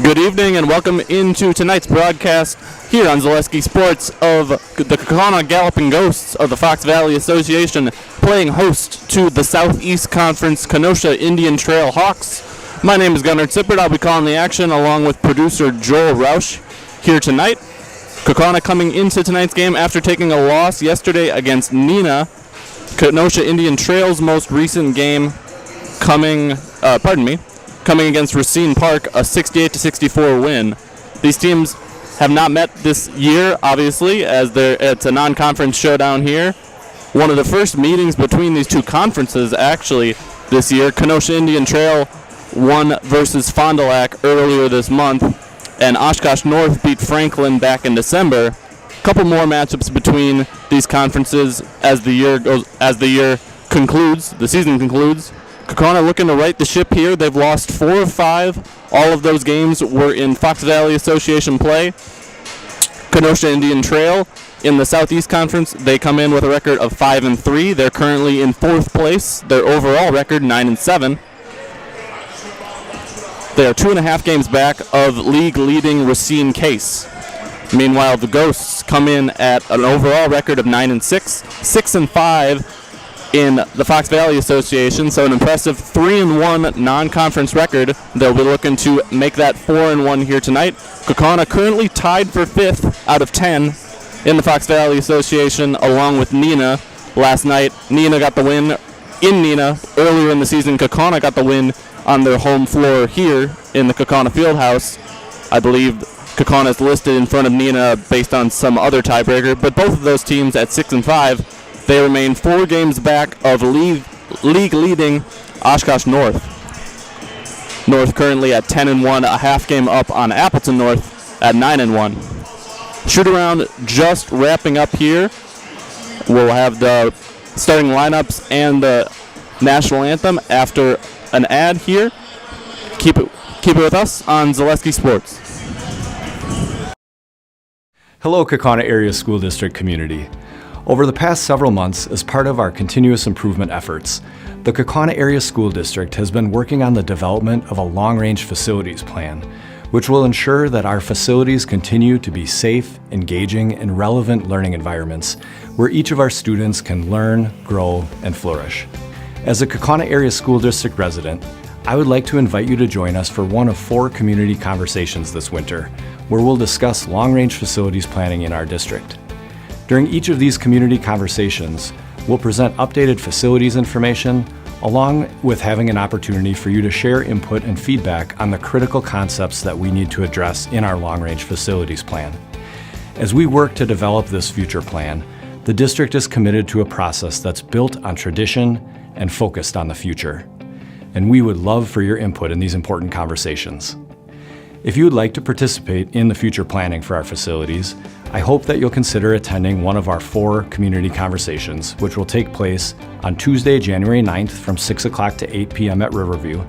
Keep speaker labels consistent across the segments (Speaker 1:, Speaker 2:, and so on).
Speaker 1: Good evening and welcome into tonight's broadcast here on Zaleski Sports of the Kaukauna Galloping Ghosts of the Fox Valley Association playing host to the Southeast Conference Kenosha Indian Trail Hawks. My name is Gunnar Zippert. I'll be calling the action along with producer Joel Rausch here tonight. Kaukauna coming into tonight's game after taking a loss yesterday against Neenah. Kenosha Indian Trail's most recent game coming against Racine Park, a 68-64 win. These teams have not met this year, obviously, as it's a non-conference showdown here. One of the first meetings between these two conferences, actually, this year. Kenosha Indian Trail won versus Fond du Lac earlier this month, and Oshkosh North beat Franklin back in December. A couple more matchups between these conferences as the season concludes. Kaukauna looking to right the ship here. They've lost 4 of 5. All of those games were in Fox Valley Association play. Kenosha Indian Trail in the Southeast Conference, they come in with a record of 5-3. They're currently in 4th place. Their overall record 9-7. They are 2.5 games back of league-leading Racine Case. Meanwhile, the Ghosts come in at an overall record of 9-6, 6-5 in the Fox Valley Association, so an impressive 3-1 non-conference record. They'll be looking to make that 4-1 here tonight. Kaukauna currently tied for 5th out of 10 in the Fox Valley Association, along with Neenah. Last night, Neenah got the win in Neenah. Earlier in the season, Kaukauna got the win on their home floor here in the Kaukauna Fieldhouse. I believe Kaukauna is listed in front of Neenah based on some other tiebreaker, but both of those teams at 6-5. They remain 4 games back of league-leading Oshkosh North. North currently at 10-1, a half game up on Appleton North at 9-1. Shoot-around just wrapping up here. We'll have the starting lineups and the national anthem after an ad here. Keep it with us on Zaleski Sports.
Speaker 2: Hello, Kaukauna Area School District community. Over the past several months, as part of our continuous improvement efforts, the Kaukauna Area School District has been working on the development of a long-range facilities plan, which will ensure that our facilities continue to be safe, engaging, and relevant learning environments where each of our students can learn, grow, and flourish. As a Kaukauna Area School District resident, I would like to invite you to join us for one of 4 community conversations this winter, where we'll discuss long-range facilities planning in our district. During each of these community conversations, we'll present updated facilities information, along with having an opportunity for you to share input and feedback on the critical concepts that we need to address in our long-range facilities plan. As we work to develop this future plan, the district is committed to a process that's built on tradition and focused on the future. And we would love for your input in these important conversations. If you would like to participate in the future planning for our facilities, I hope that you'll consider attending one of our 4 community conversations, which will take place on Tuesday, January 9th from 6 o'clock to 8 p.m. at Riverview,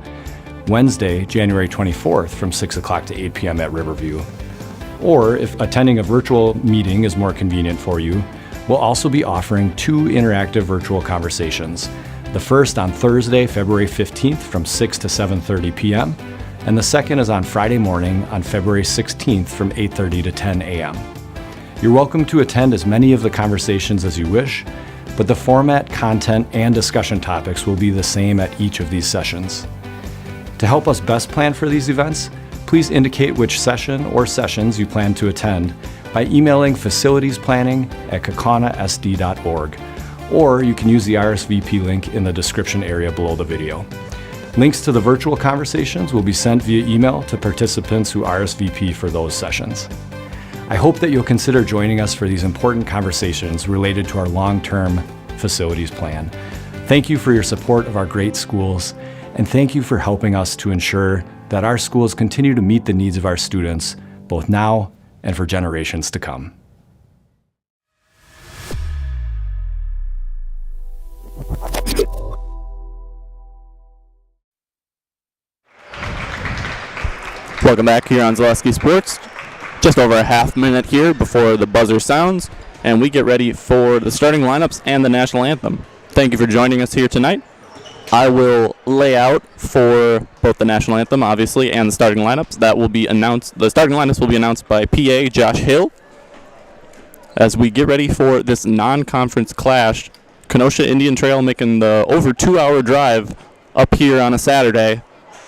Speaker 2: Wednesday, January 24th from 6 o'clock to 8 p.m. at Riverview. Or if attending a virtual meeting is more convenient for you, we'll also be offering 2 interactive virtual conversations. The first on Thursday, February 15th from 6 to 7:30 p.m., and the second is on Friday morning on February 16th from 8:30 to 10 a.m. You're welcome to attend as many of the conversations as you wish, but the format, content, and discussion topics will be the same at each of these sessions. To help us best plan for these events, please indicate which session or sessions you plan to attend by emailing facilitiesplanning@kaukaunasd.org, or you can use the RSVP link in the description area below the video. Links to the virtual conversations will be sent via email to participants who RSVP for those sessions. I hope that you'll consider joining us for these important conversations related to our long-term facilities plan. Thank you for your support of our great schools, and thank you for helping us to ensure that our schools continue to meet the needs of our students, both now and for generations to come.
Speaker 1: Welcome back here on Zaleski Sports. Just over a half minute here before the buzzer sounds, and we get ready for the starting lineups and the national anthem. Thank you for joining us here tonight. I will lay out for both the national anthem, obviously, and the starting lineups. That will be announced. The starting lineups will be announced by PA Josh Hill as we get ready for this non-conference clash. Kenosha Indian Trail making the over 2-hour drive up here on a Saturday,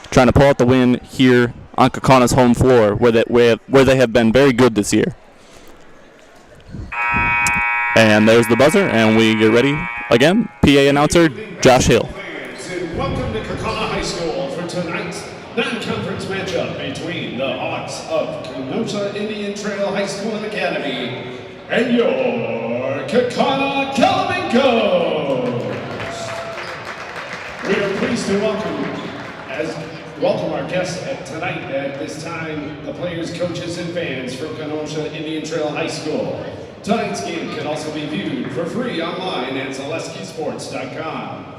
Speaker 1: trying to pull out the win here on Kaukauna's home floor, where they have been very good this year. And there's the buzzer, and we get ready again. PA announcer Josh Hill.
Speaker 3: Welcome to Kaukauna High School for tonight's non-conference matchup between the Hawks of Kenosha Indian Trail High School and Academy and your Kaukauna Calamincos. We are pleased to welcome our guests tonight. At this time, the players, coaches, and fans from Kenosha Indian Trail High School. Tonight's game can also be viewed for free online at ZaleskiSports.com.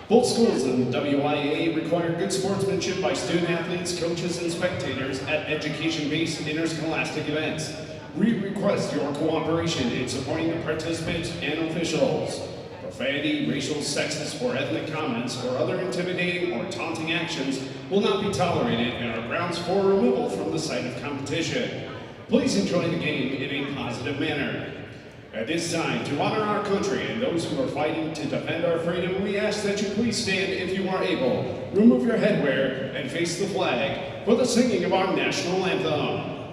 Speaker 3: Both schools in WIAA require good sportsmanship by student athletes, coaches, and spectators at education-based interscholastic events. We request your cooperation in supporting the participants and officials. Profanity, racial, sexist, or ethnic comments, or other intimidating or taunting actions will not be tolerated and are grounds for removal from the site of competition. Please enjoy the game in a positive manner. At this time, to honor our country and those who are fighting to defend our freedom, we ask that you please stand if you are able, remove your headwear, and face the flag for the singing of our national anthem.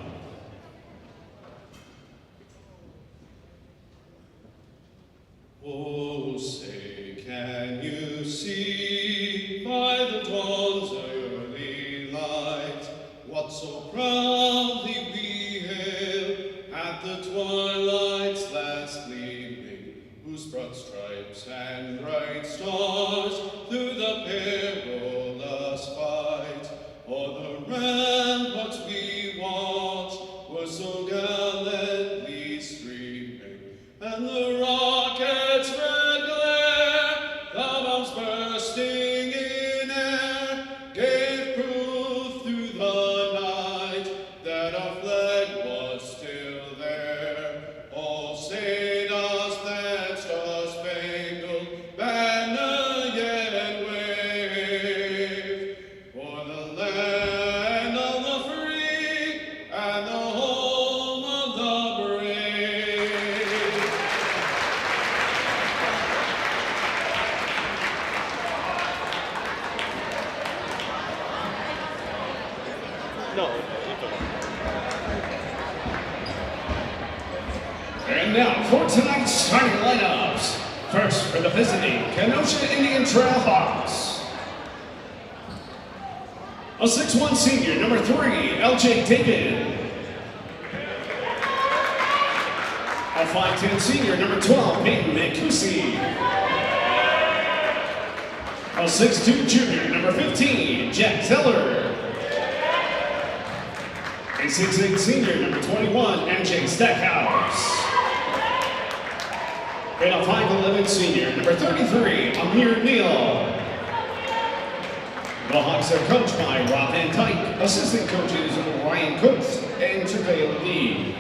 Speaker 3: Oh, say, can you see by the dawn's early light what so proudly we hailed at the twilight's last gleaming, whose broad stripes and bright stars through the perilous fight o'er the ramparts we watched were so gallantly streaming, and the rockets' red glare, the bombs bursting in air, gave proof through the night that our flag was still there. Oh, say does that star-spangled banner yet wave for the land of the free and the home of the brave. And now for tonight's starting lineups. First for the visiting Kenosha Indian Trail Hawks. A 6'1" senior, number 3, LJ David. A 5'10" senior, number 12, Peyton Mancusi. A 6'2" junior, number 15, Jack Teller. A 6'8" senior, number 21, MJ Stackhouse. And a 5'11" senior, number 33, Amir Neal. The Hawks are coached by Rob Van Dyke, assistant coaches Ryan Cooks and Javale Lee.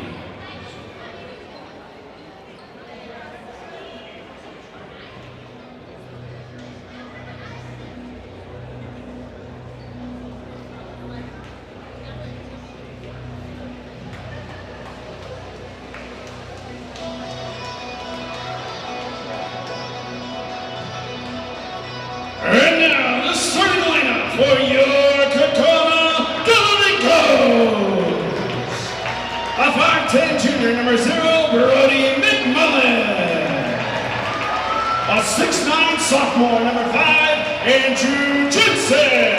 Speaker 3: And now, the starting lineup for your Kaukauna Calamincos. A 5'10" junior, number 0, Brody McMullen. A 6'9" sophomore, number 5, Andrew Jensen.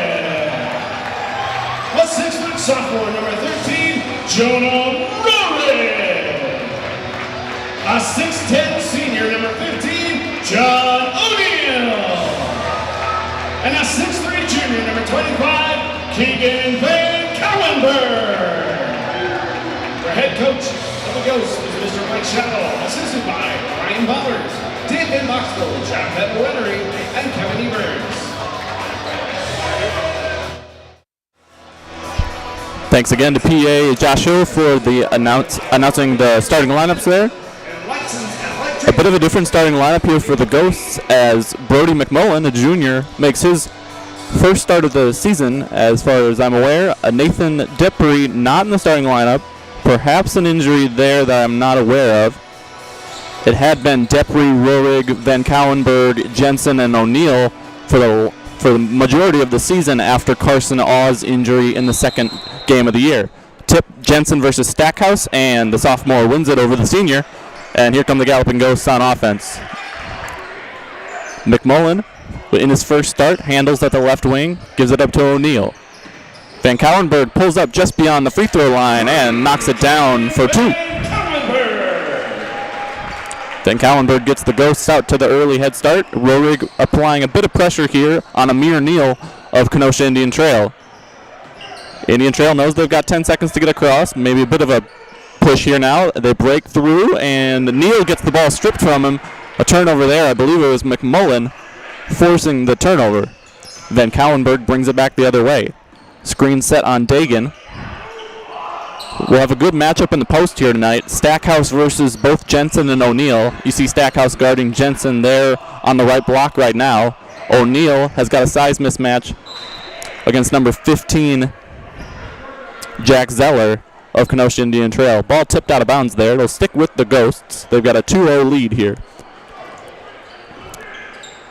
Speaker 3: A 6' sophomore, number 13, Jonah Rory. A 6'10" senior, number 15, John O'Neill. And a 6'3" junior, number 25, Keegan Van Cowenberg. Our head coach of the Ghosts is Mr. Mike Shadow, assisted by Ryan Bowers, David Moxville, John Pepperetti, and Kevin Eberts.
Speaker 1: Thanks again to PA Josh Hill for the announcing the starting lineups there. bit of a different starting lineup here for the Ghosts as Brody McMullen, a junior, makes his first start of the season, as far as I'm aware. Nathan Depri not in the starting lineup. Perhaps an injury there that I'm not aware of. It had been Depri, Roerig, Van Couwenberg, Jensen, and O'Neill for the majority of the season after Carson Aw's injury in the second game of the year. Tip Jensen versus Stackhouse, and the sophomore wins it over the senior. And here come the Galloping Ghosts on offense. McMullen, in his first start, handles at the left wing, gives it up to O'Neill. Van Couwenberg pulls up just beyond the free throw line and knocks it down for two. Van Couwenberg gets the Ghosts out to the early head start. Roerig applying a bit of pressure here on Amir Neal of Kenosha Indian Trail. Indian Trail knows they've got 10 seconds to get across. Maybe a bit of a push here now. They break through, and Neal gets the ball stripped from him. A turnover there. I believe it was McMullen forcing the turnover. Van Couwenberg brings it back the other way. Screen set on Dagan. We'll have a good matchup in the post here tonight. Stackhouse versus both Jensen and O'Neill. You see Stackhouse guarding Jensen there on the right block right now. O'Neill has got a size mismatch against number 15, Jack Zeller of Kenosha Indian Trail. Ball tipped out of bounds there. It'll stick with the Ghosts. They've got a 2-0 lead here.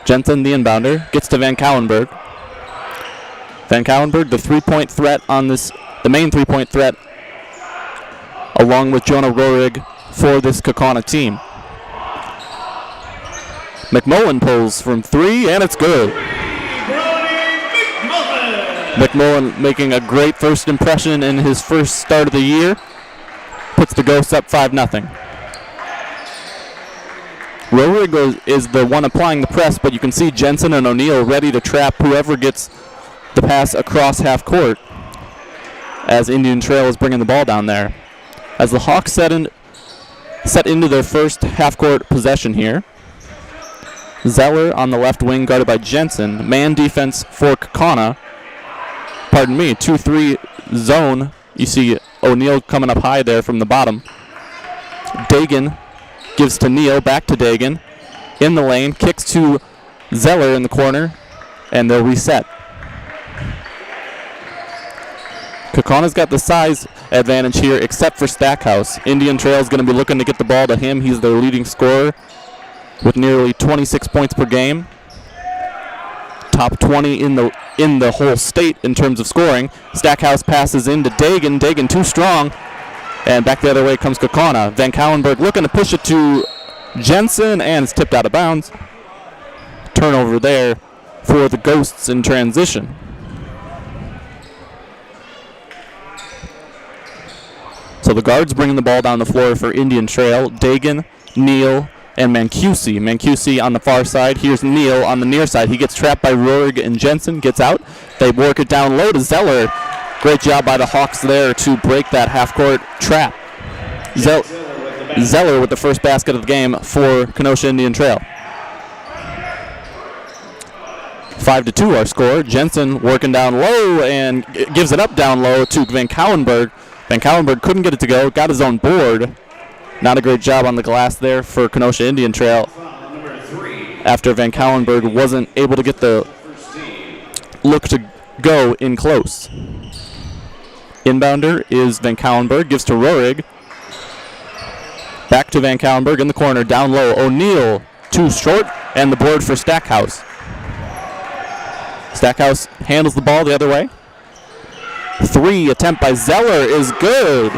Speaker 1: Jensen, the inbounder, gets to Van Couwenberg. Van Couwenberg, the three-point threat on this, the main three-point threat, along with Jonah Roerig for this Kaukauna team. McMullen pulls from three, and it's good. McMullen making a great first impression in his first start of the year. Puts the Ghosts up 5-0. Roerig is the one applying the press, but you can see Jensen and O'Neill ready to trap whoever gets the pass across half court as Indian Trail is bringing the ball down there. As the Hawks set into their first half-court possession here. Zeller on the left wing guarded by Jensen. Man defense for Kaukauna. 2-3 zone. You see O'Neill coming up high there from the bottom. Dagan gives to Neal, back to Dagan. In the lane, kicks to Zeller in the corner, and they'll reset. Kaukauna's got the size advantage here, except for Stackhouse. Indian Trail's going to be looking to get the ball to him. He's their leading scorer with nearly 26 points per game. Top 20 in the whole state in terms of scoring. Stackhouse passes into Dagan. Dagan too strong. And back the other way comes Kaukauna. Van Couwenberg looking to push it to Jensen, and it's tipped out of bounds. Turnover there for the Ghosts in transition. So the guards bringing the ball down the floor for Indian Trail. Dagan, Neal, and Mancusi. Mancusi on the far side. Here's Neal on the near side. He gets trapped by Roerig and Jensen. Gets out. They work it down low to Zeller. Great job by the Hawks there to break that half-court trap. Zeller with the first basket of the game for Kenosha Indian Trail. 5-2 our score. Jensen working down low and gives it up down low to Van Couwenberg. Van Couwenberg couldn't get it to go, got his own board. Not a great job on the glass there for Kenosha Indian Trail after Van Couwenberg wasn't able to get the look to go in close. Inbounder is Van Couwenberg, gives to Roerig. Back to Van Couwenberg in the corner, down low. O'Neill, too short, and the board for Stackhouse. Stackhouse handles the ball the other way. Three attempt by Zeller is good.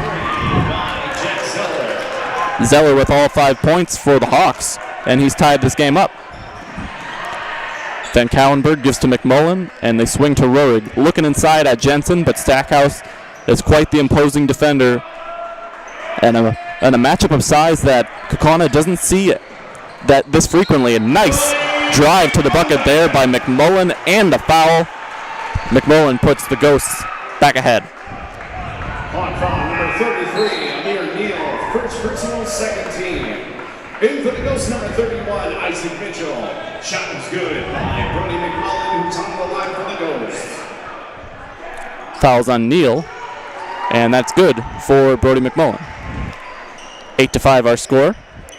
Speaker 1: Zeller with all 5 points for the Hawks, and he's tied this game up. Van Couwenberg gives to McMullen, and they swing to Roerig. Looking inside at Jensen, but Stackhouse is quite the imposing defender. And a matchup of size that Kaukauna doesn't see that this frequently. A nice drive to the bucket there by McMullen, and a foul. McMullen puts the Ghosts back ahead.
Speaker 3: On foul number 33, Amir Neal, first personal, second team. In for the Ghosts, number 31, Isaac Mitchell. Shot was good by Brody McMullen, who's on the line for the Ghosts.
Speaker 1: Fouls on Neal, and that's good for Brody McMullen. 8-5 our score.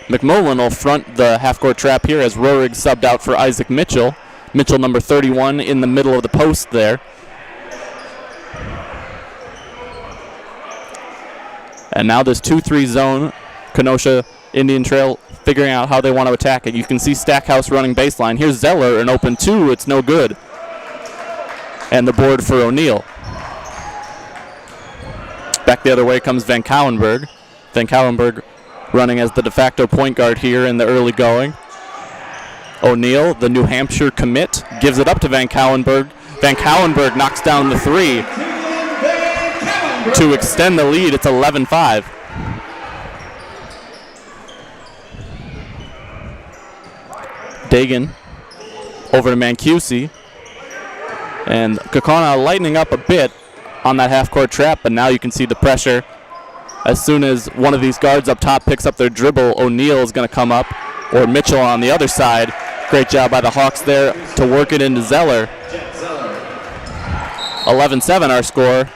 Speaker 1: McMullen will front the half-court trap here as Roerig subbed out for Isaac Mitchell. Mitchell, number 31, in the middle of the post there. And now this 2-3 zone, Kenosha Indian Trail figuring out how they want to attack it. You can see Stackhouse running baseline. Here's Zeller, an open 2. It's no good. And the board for O'Neill. Back the other way comes Van Couwenberg. Van Couwenberg running as the de facto point guard here in the early going. O'Neill, the New Hampshire commit, gives it up to Van Couwenberg. Van Couwenberg knocks down the 3 to extend the lead. It's 11-5. Dagan over to Mancusi. And Kaukauna lightening up a bit on that half-court trap, but now you can see the pressure. As soon as one of these guards up top picks up their dribble, O'Neill is going to come up, or Mitchell on the other side. Great job by the Hawks there to work it into Zeller. 11-7 our score.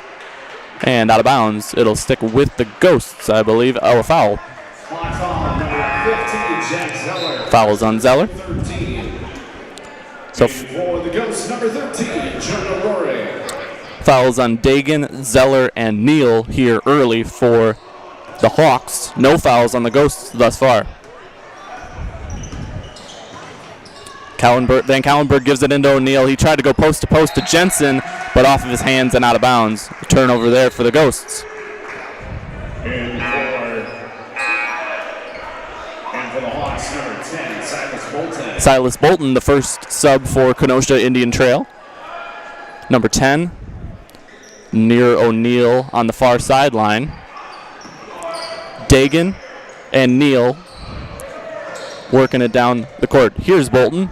Speaker 1: And out of bounds. It'll stick with the Ghosts, I believe. Oh, a foul. Fouls on Zeller. So
Speaker 3: for the Ghosts, number 13, Jonah Roerig.
Speaker 1: Fouls on Dagan, Zeller, and Neal here early for the Hawks. No fouls on the Ghosts thus far. Van Couwenberg gives it into O'Neill. He tried to go post to post to Jensen, but off of his hands and out of bounds. A turnover there for the Ghosts.
Speaker 3: And for the Hawks, number 10, Silas Bolton.
Speaker 1: Silas Bolton, the first sub for Kenosha Indian Trail. Number 10, near O'Neill on the far sideline. Dagan and Neal working it down the court. Here's Bolton.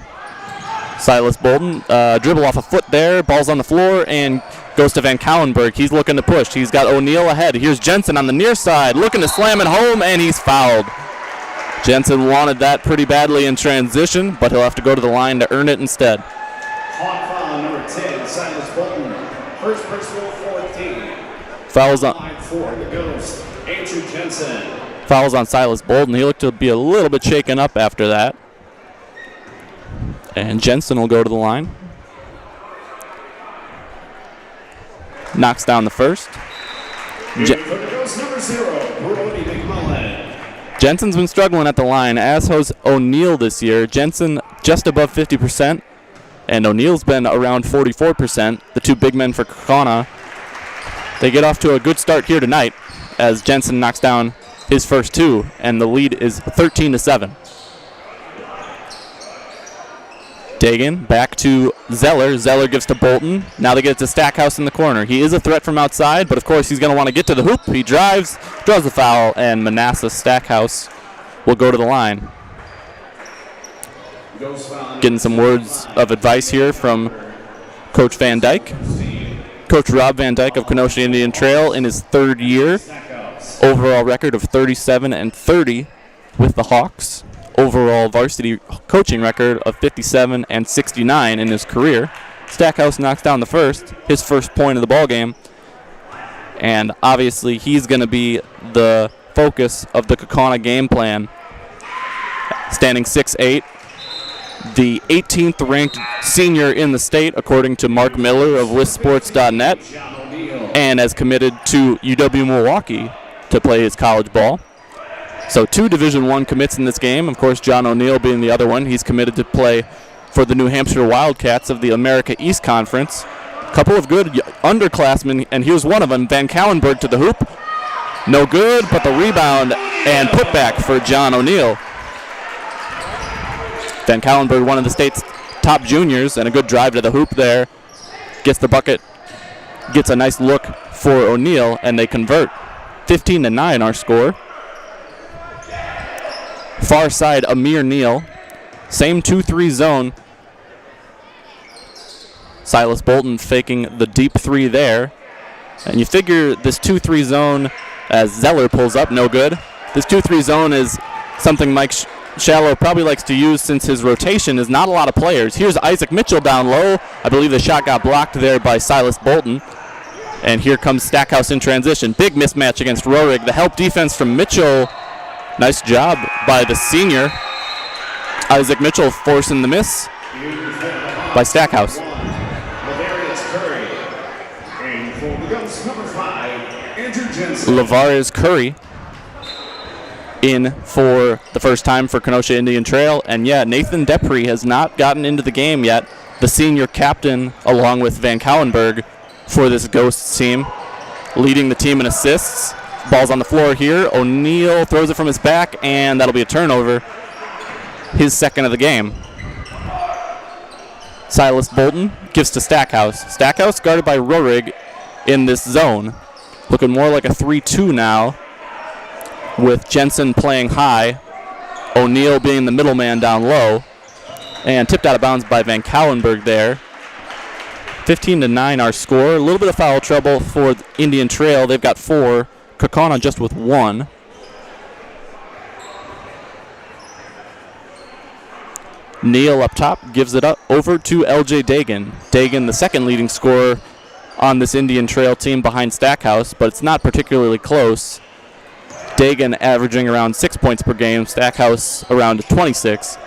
Speaker 1: Silas Bolton, dribble off a foot there, ball's on the floor, and goes to Van Couwenberg. He's looking to push. He's got O'Neill ahead. Here's Jensen on the near side, looking to slam it home, and he's fouled. Jensen wanted that pretty badly in transition, but he'll have to go to the line to earn it instead.
Speaker 3: Hawk foul number 10, Silas Bolton. First personal 14.
Speaker 1: Fouls on
Speaker 3: for the Ghost, Andrew Jensen.
Speaker 1: Fouls on Silas Bolton. He looked to be a little bit shaken up after that. And Jensen will go to the line. Knocks down the first. Jensen's been struggling at the line, as has O'Neill this year. Jensen just above 50%, and O'Neill's been around 44%. The two big men for Kaukauna. They get off to a good start here tonight as Jensen knocks down his first 2, and the lead is 13-7. Dagan back to Zeller. Zeller gives to Bolton. Now they get to Stackhouse in the corner. He is a threat from outside, but of course he's going to want to get to the hoop. He drives, draws the foul, and Manasseh Stackhouse will go to the line. Getting some words of advice here from Coach Van Dyke. Coach Rob Van Dyke of Kenosha Indian Trail in his third year. Overall record of 37-30 with the Hawks. Overall varsity coaching record of 57-69 in his career. Stackhouse knocks down the first, his first point of the ball game, and obviously he's going to be the focus of the Kaukauna game plan. Standing 6'8", the 18th ranked senior in the state according to Mark Miller of WISports.net, and has committed to UW-Milwaukee to play his college ball. So 2 Division I commits in this game. Of course, John O'Neill being the other one. He's committed to play for the New Hampshire Wildcats of the America East Conference. A couple of good underclassmen, and here's one of them, Van Couwenberg to the hoop. No good, but the rebound and putback for John O'Neill. Van Couwenberg, one of the state's top juniors, and a good drive to the hoop there. Gets the bucket, gets a nice look for O'Neill, and they convert. 15-9 our score. Far side, Amir Neal. Same 2-3 zone. Silas Bolton faking the deep 3 there. And you figure this 2-3 zone, as Zeller pulls up, no good. This 2-3 zone is something Mike Shallow probably likes to use since his rotation is not a lot of players. Here's Isaac Mitchell down low. I believe the shot got blocked there by Silas Bolton. And here comes Stackhouse in transition. Big mismatch against Roerig. The help defense from Mitchell Nice job by the senior. Isaac Mitchell forcing the miss by Stackhouse. Lavarius Curry in for the first time for Kenosha Indian Trail. And yeah, Nathan Depre has not gotten into the game yet. The senior captain along with Van Cowlenberg for this Ghosts team, leading the team in assists. Ball's on the floor here. O'Neal throws it from his back, and that'll be a turnover. His second of the game. Silas Bolton gives to Stackhouse. Stackhouse guarded by Rorig in this zone. Looking more like a 3-2 now, with Jensen playing high, O'Neal being the middleman down low, and tipped out of bounds by Van Cowlenberg there. 15-9 our score. A little bit of foul trouble for Indian Trail. They've got 4. Kaukauna just with 1. Neal up top gives it up over to LJ Dagan. Dagan, the second leading scorer on this Indian Trail team behind Stackhouse, but it's not particularly close. Dagan averaging around 6 points per game, Stackhouse around 26.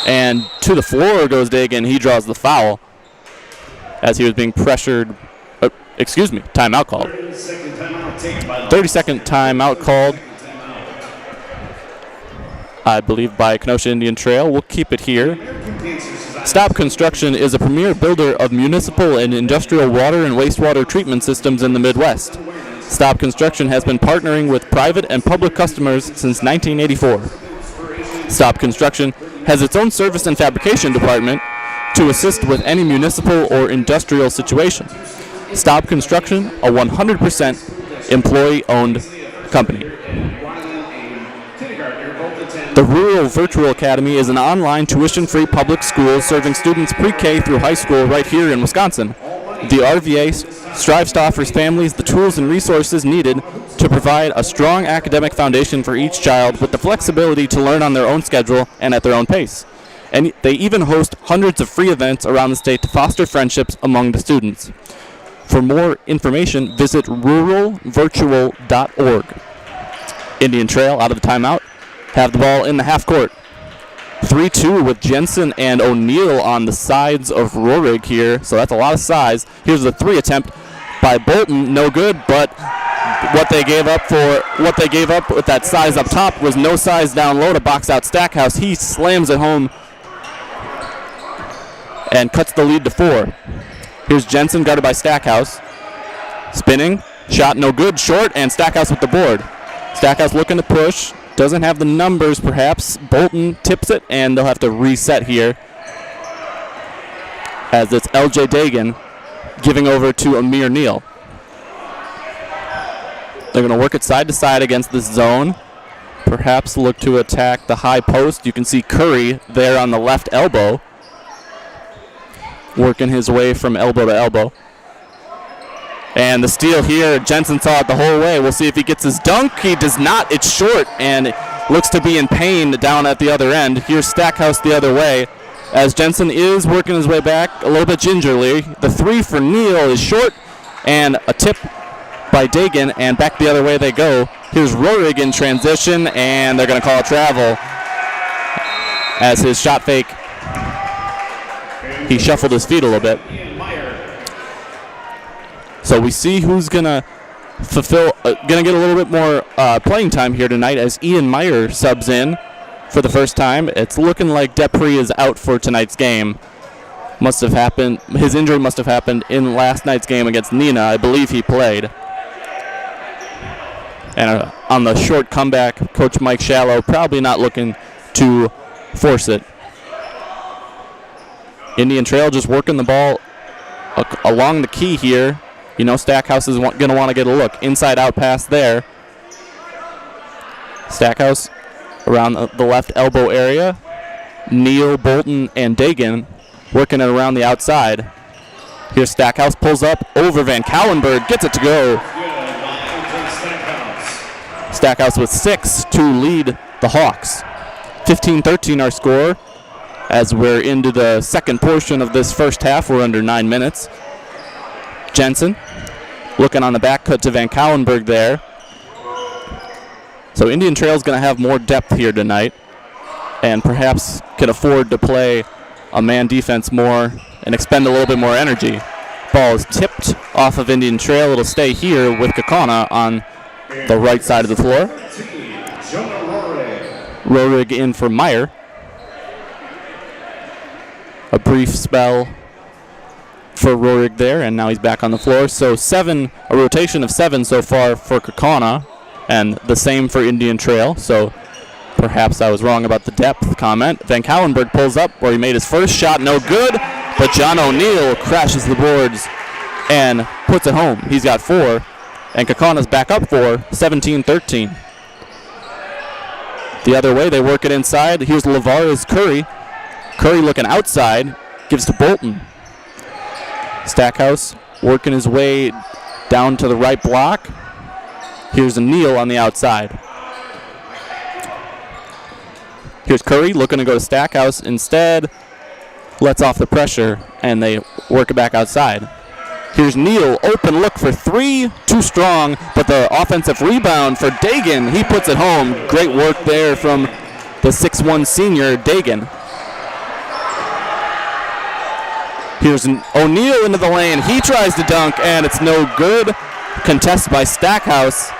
Speaker 1: And to the floor goes Dagan. He draws the foul as he was being pressured. Timeout called. 30-second timeout called, I believe, by Kenosha Indian Trail. We'll keep it here. Stop Construction is a premier builder of municipal and industrial water and wastewater treatment systems in the Midwest. Stop Construction has been partnering with private and public customers since 1984. Stop Construction has its own service and fabrication department to assist with any municipal or industrial situation. Stop Construction, a 100% employee-owned company. The Rural Virtual Academy is an online tuition-free public school serving students pre-K through high school right here in Wisconsin. The RVA strives to offer families the tools and resources needed to provide a strong academic foundation for each child with the flexibility to learn on their own schedule and at their own pace. And they even host hundreds of free events around the state to foster friendships among the students. For more information, visit ruralvirtual.org. Indian Trail out of the timeout. Have the ball in the half court. 3-2 with Jensen and O'Neal on the sides of Rorig here, so that's a lot of size. Here's the 3 attempt by Bolton, no good, but what they gave up with that size up top was no size down low to box out Stackhouse. He slams it home and cuts the lead to 4. Here's Jensen guarded by Stackhouse. Spinning, shot no good, short, and Stackhouse with the board. Stackhouse looking to push. Doesn't have the numbers, perhaps. Bolton tips it, and they'll have to reset here as it's LJ Dagan giving over to Amir Neal. They're going to work it side to side against this zone. Perhaps look to attack the high post. You can see Curry there on the left elbow, working his way from elbow to elbow. And the steal here, Jensen saw it the whole way. We'll see if he gets his dunk. He does not. It's short and looks to be in pain down at the other end. Here's Stackhouse the other way as Jensen is working his way back a little bit gingerly. The 3 for Neal is short and a tip by Dagan, and back the other way they go. Here's Rorig in transition, and they're going to call a travel as his shot fake. He shuffled his feet a little bit. So we see who's going to get a little bit more playing time here tonight as Ian Meyer subs in for the first time. It's looking like Depre is out for tonight's game. Must have happened. His injury must have happened in last night's game against Neenah. I believe he played. And on the short comeback, Coach Mike Shallow probably not looking to force it. Indian Trail just working the ball along the key here. You know, Stackhouse is going to want to get a look. Inside-out pass there. Stackhouse around the left elbow area. Neal, Bolton, and Dagan working it around the outside. Here's Stackhouse, pulls up over Van Cowlenberg, gets it to go. Stackhouse with 6 to lead the Hawks. 15-13 our score as we're into the second portion of this first half. We're under 9 minutes. Jensen looking on the back cut to Van Cowlenberg there. So Indian Trail's going to have more depth here tonight and perhaps can afford to play a man defense more and expend a little bit more energy. Ball is tipped off of Indian Trail. It'll stay here with Kaukauna on the right side of the floor. Rorig in for Meyer. A brief spell for Rorig there, and now he's back on the floor. So a rotation of 7 so far for Kaukauna, and the same for Indian Trail. So perhaps I was wrong about the depth comment. Van Callenberg pulls up where he made his first shot, no good, but John O'Neill crashes the boards and puts it home. He's got 4, and Kaukauna's back up 4, 17-13. The other way, they work it inside. Here's Lavar's Curry. Curry looking outside, gives to Bolton. Stackhouse working his way down to the right block. Here's O'Neill on the outside. Here's Curry looking to go to Stackhouse. Instead, lets off the pressure, and they work it back outside. Here's Neal, open look for 3, too strong, but the offensive rebound for Dagan. He puts it home. Great work there from the 6'1 senior, Dagan. Here's O'Neill into the lane. He tries to dunk, and it's no good. Contested by Stackhouse.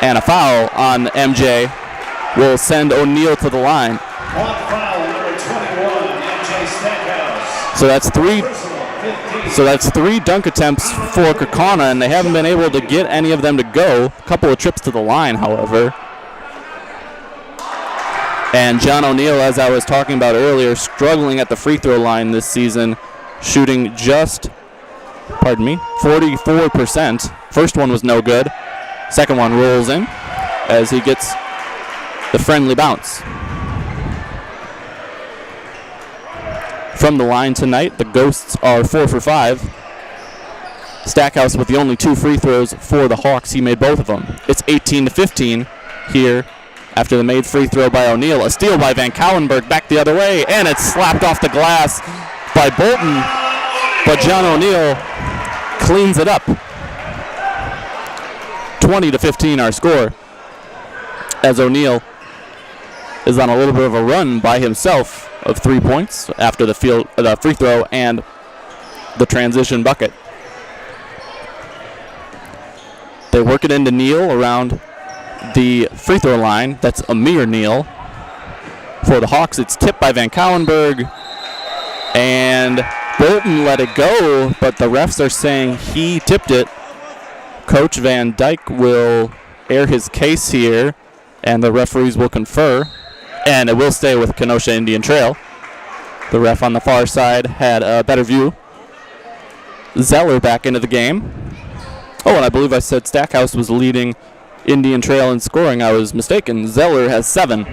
Speaker 1: And a foul on MJ will send O'Neill to the line.
Speaker 3: Foul, number 21, MJ Stackhouse.
Speaker 1: So that's three dunk attempts for Kaukauna, and they haven't been able to get any of them to go. A couple of trips to the line, however. And John O'Neill, as I was talking about earlier, struggling at the free throw line this season, shooting just, 44%. First one was no good. Second one rolls in as he gets the friendly bounce. From the line tonight, the Ghosts are 4 for 5. Stackhouse with the only 2 free throws for the Hawks. He made both of them. It's 18-15 here after the made free throw by O'Neill. A steal by Van Callenberg back the other way, and it's slapped off the glass by Bolton, but John O'Neill cleans it up. 20-15 our score, as O'Neill is on a little bit of a run by himself of 3 points after the free throw and the transition bucket. They work it into Neal around the free throw line. That's Amir Neal. For the Hawks, it's tipped by Van Callenberg, and Bolton let it go, but the refs are saying he tipped it. Coach Van Dyke will air his case here, and the referees will confer, and it will stay with Kenosha Indian Trail. The ref on the far side had a better view. Zeller back into the game. Oh, and I believe I said Stackhouse was leading Indian Trail in scoring. I was mistaken. Zeller has 7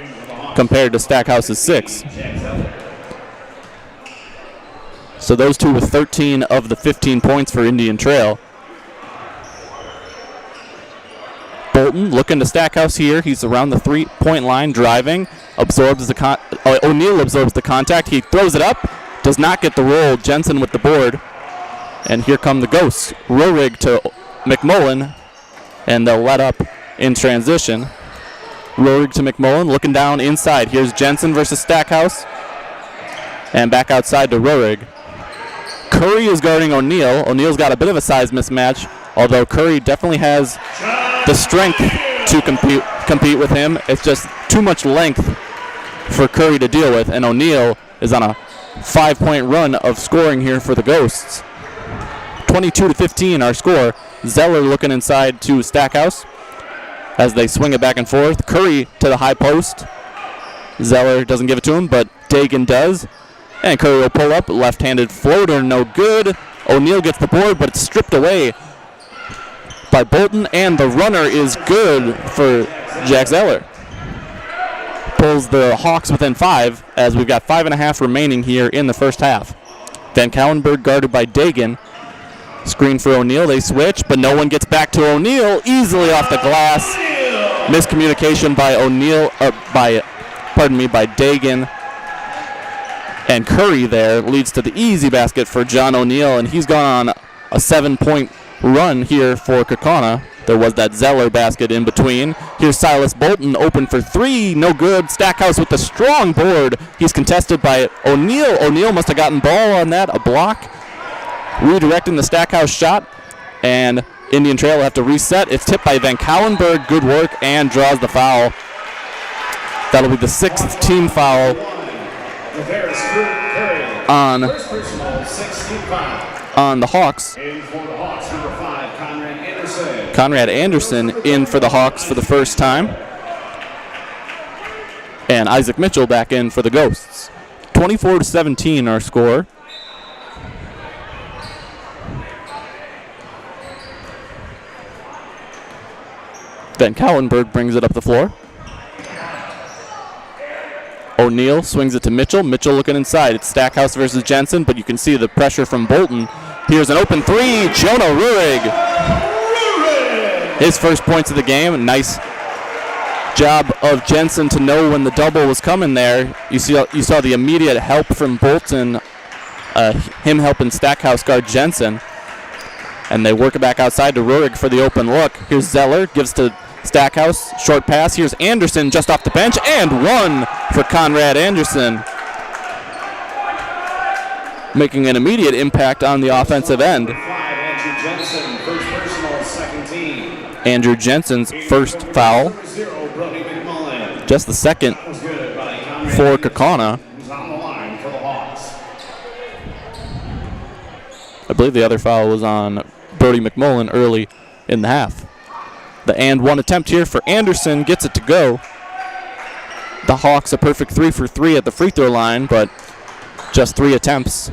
Speaker 1: compared to Stackhouse's 6. So those two with 13 of the 15 points for Indian Trail. Bolton looking to Stackhouse here. He's around the 3-point line, driving, absorbs the O'Neill absorbs the contact. He throws it up, does not get the roll. Jensen with the board, and here come the Ghosts. Rorig to McMullen, and they'll let up in transition. Rorig to McMullen, looking down inside. Here's Jensen versus Stackhouse, and back outside to Rorig. Curry is guarding O'Neill. O'Neill's got a bit of a size mismatch, although Curry definitely has the strength to compete with him. It's just too much length for Curry to deal with, and O'Neill is on a 5-point run of scoring here for the Ghosts. 22-15 our score. Zeller looking inside to Stackhouse as they swing it back and forth. Curry to the high post. Zeller doesn't give it to him, but Dagan does. And Curry will pull up, left-handed floater, no good. O'Neill gets the board, but it's stripped away by Bolton, and the runner is good for Jack Zeller. Pulls the Hawks within 5 as we've got 5.5 remaining here in the first half. Van Callenberg guarded by Dagan. Screen for O'Neill, they switch, but no one gets back to O'Neill. Easily off the glass. Miscommunication by by Dagan. And Curry there leads to the easy basket for John O'Neill, and he's gone on a 7-point run here for Kaukauna. There was that Zeller basket in between. Here's Silas Bolton, open for three, no good. Stackhouse with the strong board. He's contested by O'Neal. O'Neal must have gotten ball on that, a block. Redirecting the Stackhouse shot, and Indian Trail will have to reset. It's tipped by Van Cauwenberg, good work, and draws the foul. That'll be the 6th team foul on the Hawks. Conrad Anderson in for the Hawks for the first time. And Isaac Mitchell back in for the Ghosts. 24-17 our score. Van Cauwenberg brings it up the floor. O'Neal swings it to Mitchell. Mitchell looking inside. It's Stackhouse versus Jensen, but you can see the pressure from Bolton. Here's an open three. Jonah Ruhrig. His first points of the game. Nice job of Jensen to know when the double was coming there. You saw the immediate help from Bolton, him helping Stackhouse guard Jensen. And they work it back outside to Ruhrig for the open look. Here's Zeller, gives to Stackhouse, short pass. Here's Anderson just off the bench, and one for Conrad Anderson, making an immediate impact on the offensive end. Andrew Jensen's first foul, just the second for Kaukauna. I believe the other foul was on Brody McMullen early in the half. The and one attempt here for Anderson, gets it to go. The Hawks a perfect 3 for 3 at the free throw line, but just 3 attempts.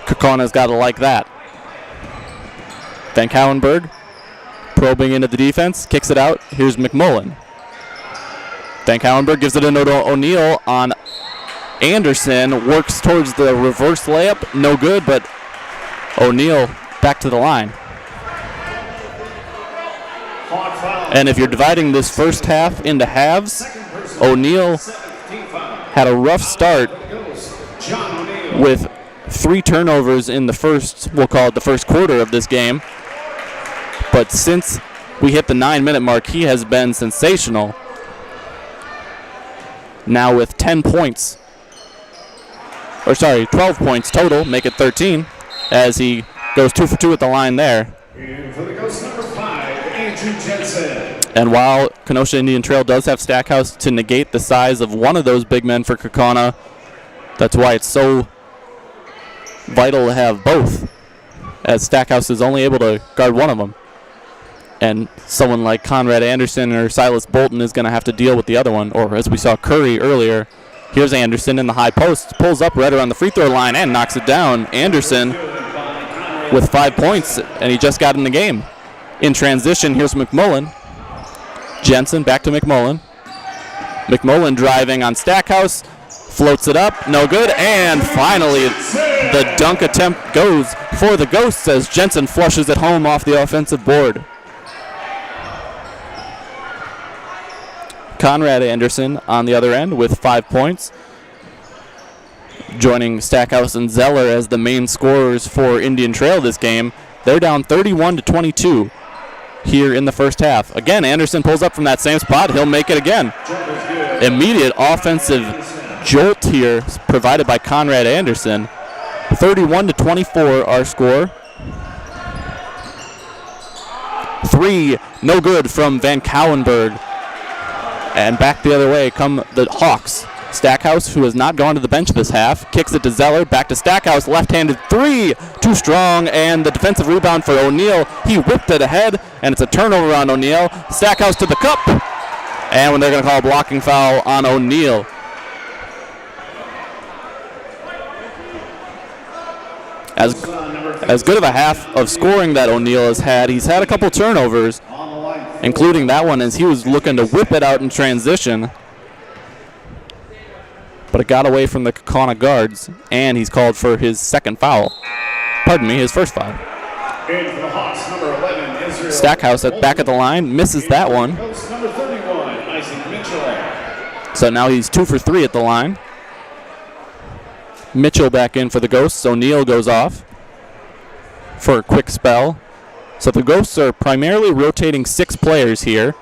Speaker 1: Kaukauna's got to like that. Van Cauwenberg probing into the defense, kicks it out. Here's McMullen. Van Cauwenberg gives it in to O'Neal on Anderson, works towards the reverse layup, no good, but O'Neal back to the line. And if you're dividing this first half into halves, O'Neal had a rough start with 3 turnovers in the first, we'll call it the first quarter of this game. But since we hit the 9-minute mark, he has been sensational. Now with 10 points, 12 points total, make it 13, as he goes 2 for 2 at the line there.
Speaker 3: And for the Ghost number 5, Andrew Jensen.
Speaker 1: And while Kenosha Indian Trail does have Stackhouse to negate the size of one of those big men for Kaukauna, that's why it's so vital to have both, as Stackhouse is only able to guard one of them. And someone like Conrad Anderson or Silas Bolton is going to have to deal with the other one. Or as we saw Curry earlier, here's Anderson in the high post, pulls up right around the free throw line and knocks it down. Anderson with 5 points, and he just got in the game. In transition, here's McMullen. Jensen back to McMullen. McMullen driving on Stackhouse, floats it up, no good, and finally the dunk attempt goes for the Ghosts as Jensen flushes it home off the offensive board. Conrad Anderson on the other end with 5 points, joining Stackhouse and Zeller as the main scorers for Indian Trail this game. They're down 31-22 here in the first half. Again, Anderson pulls up from that same spot. He'll make it again. Immediate offensive jolt here provided by Conrad Anderson. 31-24 our score. 3, no good from Van Cauwenberg. And back the other way come the Hawks. Stackhouse, who has not gone to the bench this half, kicks it to Zeller, back to Stackhouse, left-handed 3, too strong, and the defensive rebound for O'Neal. He whipped it ahead, and it's a turnover on O'Neal. Stackhouse to the cup, and when they're going to call a blocking foul on O'Neal. As good of a half of scoring that O'Neal has had, he's had a couple turnovers, including that one as he was looking to whip it out in transition. But it got away from the Kaukauna guards, and he's called for his second foul. Pardon me, his first foul.
Speaker 3: And for the Hawks, number 11, Israel.
Speaker 1: Stackhouse back at the line, misses that one.
Speaker 3: Number 31, Isaac Mitchell.
Speaker 1: So now he's 2 for 3 at the line. Mitchell back in for the Ghosts. O'Neal goes off for a quick spell. So the Ghosts are primarily rotating 6 players here.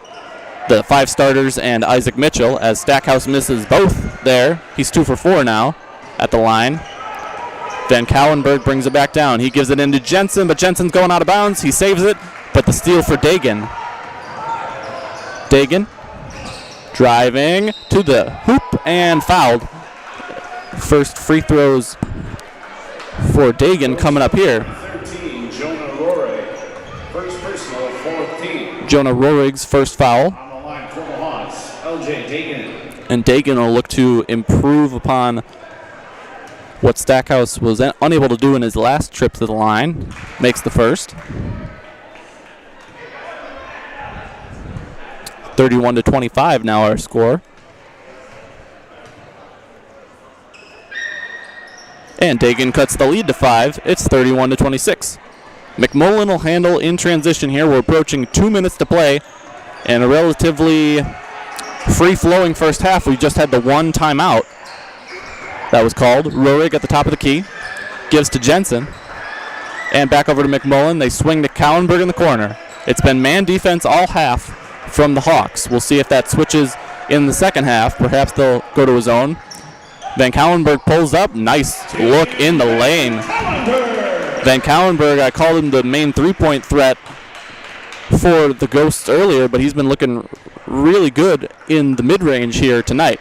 Speaker 1: the 5 starters and Isaac Mitchell, as Stackhouse misses both there. He's 2 for 4 now at the line. Van Cowenberg brings it back down. He gives it into Jensen, but Jensen's going out of bounds. He saves it, but the steal for Dagan. Dagan driving to the hoop and fouled. First free throws for Dagan coming up here.
Speaker 3: 13, Jonah Rohrig. First personal, 4th team.
Speaker 1: Jonah Rohrig's first foul.
Speaker 3: On the line for the Hawks, LJ Dagan.
Speaker 1: And Dagan will look to improve upon what Stackhouse was unable to do in his last trip to the line. Makes the first. 31-25 now our score. And Dagan cuts the lead to 5. It's 31-26. McMullen will handle in transition here. We're approaching 2 minutes to play and a relatively free-flowing first half. We just had the one timeout that was called. Rohrig at the top of the key. Gives to Jensen. And back over to McMullen. They swing to Cowenberg in the corner. It's been man defense all half from the Hawks. We'll see if that switches in the second half. Perhaps they'll go to his own. Van Cowenberg pulls up. Nice look in the lane. Van Cowenberg, I called him the main three-point threat for the Ghosts earlier, but he's been looking really good in the mid-range here tonight.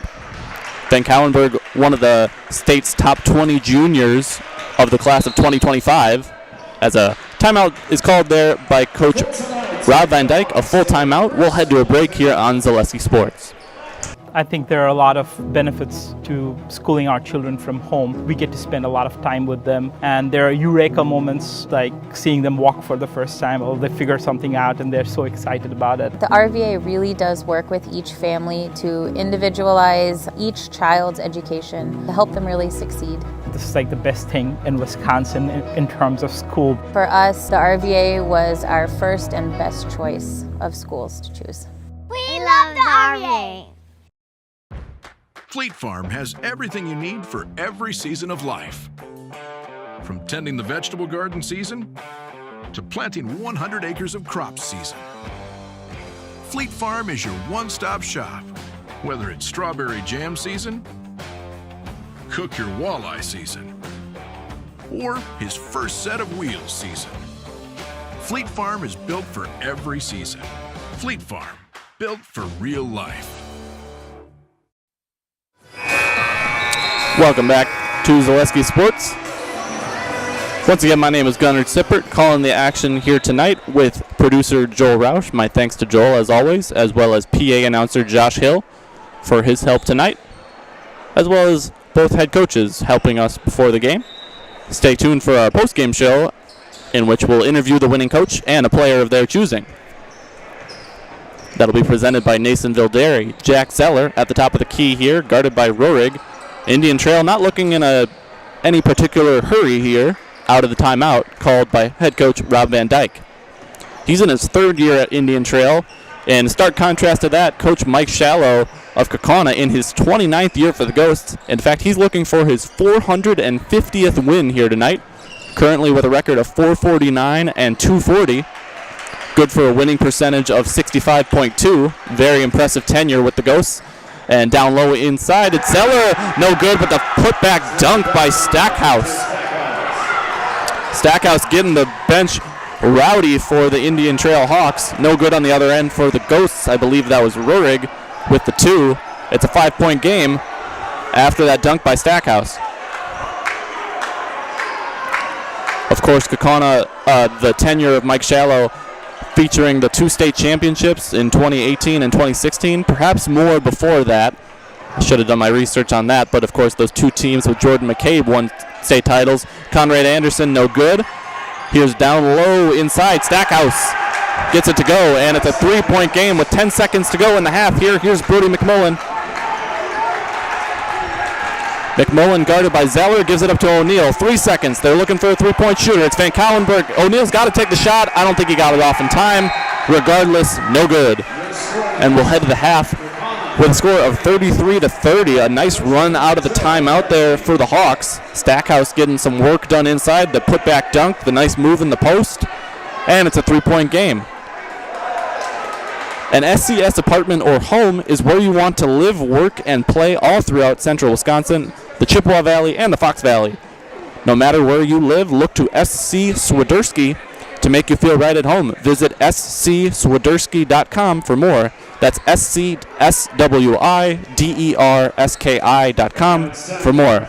Speaker 1: Van Cowenberg, one of the state's top 20 juniors of the class of 2025. As a timeout is called there by Coach Rob Van Dyke, a full timeout. We'll head to a break here on Zaleski Sports.
Speaker 4: I think there are a lot of benefits to schooling our children from home. We get to spend a lot of time with them, and there are eureka moments like seeing them walk for the first time, or they figure something out and they're so excited about it.
Speaker 5: The RVA really does work with each family to individualize each child's education to help them really succeed.
Speaker 4: This is like the best thing in Wisconsin in terms of school.
Speaker 5: For us, the RVA was our first and best choice of schools to choose.
Speaker 6: We love the RVA!
Speaker 7: Fleet Farm has everything you need for every season of life. From tending the vegetable garden season to planting 100 acres of crops season. Fleet Farm is your one-stop shop, whether it's strawberry jam season, cook your walleye season, or his first set of wheels season. Fleet Farm is built for every season. Fleet Farm, built for real life.
Speaker 1: Welcome back to Zaleski Sports. Once again, my name is Gunnar Sippert, calling the action here tonight with producer Joel Roush. My thanks to Joel, as always, as well as PA announcer Josh Hill for his help tonight, as well as both head coaches helping us before the game. Stay tuned for our post-game show, in which we'll interview the winning coach and a player of their choosing. That'll be presented by Nasonville Dairy. Jack Zeller at the top of the key here, guarded by Rohrig. Indian Trail not looking in any particular hurry here, out of the timeout called by head coach Rob Van Dyke. He's in his 3rd year at Indian Trail, and stark contrast to that, Coach Mike Shallow of Kaukauna in his 29th year for the Ghosts. In fact, he's looking for his 450th win here tonight, currently with a record of 449 and 240. Good for a winning percentage of 65.2. Very impressive tenure with the Ghosts. And down low inside, it's Zeller. No good, but the putback dunk by Stackhouse. Stackhouse getting the bench rowdy for the Indian Trail Hawks. No good on the other end for the Ghosts. I believe that was Rohrig with the 2. It's a 5-point game after that dunk by Stackhouse. Of course, Kaukauna, the tenure of Mike Shallow, featuring the 2 state championships in 2018 and 2016, perhaps more before that. I should have done my research on that, but of course those 2 teams with Jordan McCabe won state titles. Conrad Anderson, no good. Here's down low inside. Stackhouse gets it to go, and it's a 3-point game with 10 seconds to go in the half. Here's Brody McMullen. McMullen guarded by Zeller, gives it up to O'Neal. 3 seconds. They're looking for a 3-point shooter. It's Van Cowenberg. O'Neal's got to take the shot. I don't think he got it off in time. Regardless, no good. And we'll head to the half with a score of 33-30. A nice run out of the timeout there for the Hawks. Stackhouse getting some work done inside. The putback dunk, the nice move in the post. And it's a 3-point game. An SCS apartment or home is where you want to live, work, and play all throughout central Wisconsin, the Chippewa Valley, and the Fox Valley. No matter where you live, look to SC Swiderski to make you feel right at home. Visit scswiderski.com for more. That's SCSWIDERSKI.com for more.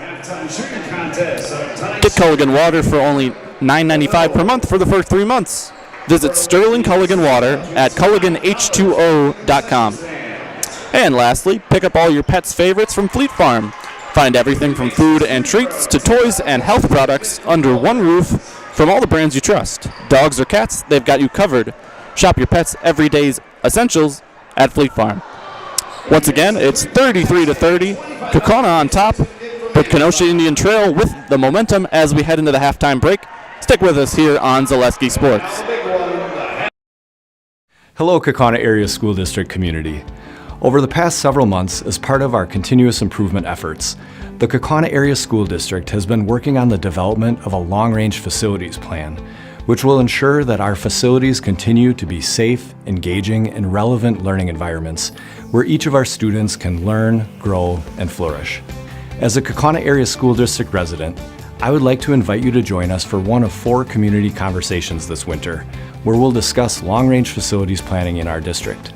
Speaker 1: Get Culligan Water for only $9.95 per month for the first 3 months. Visit Sterling Culligan Water at CulliganH2O.com. And lastly, pick up all your pets' favorites from Fleet Farm. Find everything from food and treats to toys and health products under one roof from all the brands you trust. Dogs or cats, they've got you covered. Shop your pets' everyday's essentials at Fleet Farm. Once again, it's 33-30. Kaukauna on top, but Kenosha Indian Trail with the momentum as we head into the halftime break. Stick with us here on Zaleski Sports.
Speaker 2: Hello, Kaukauna Area School District community. Over the past several months, as part of our continuous improvement efforts, the Kaukauna Area School District has been working on the development of a long-range facilities plan, which will ensure that our facilities continue to be safe, engaging, and relevant learning environments where each of our students can learn, grow, and flourish. As a Kaukauna Area School District resident, I would like to invite you to join us for one of 4 community conversations this winter, where we'll discuss long-range facilities planning in our district.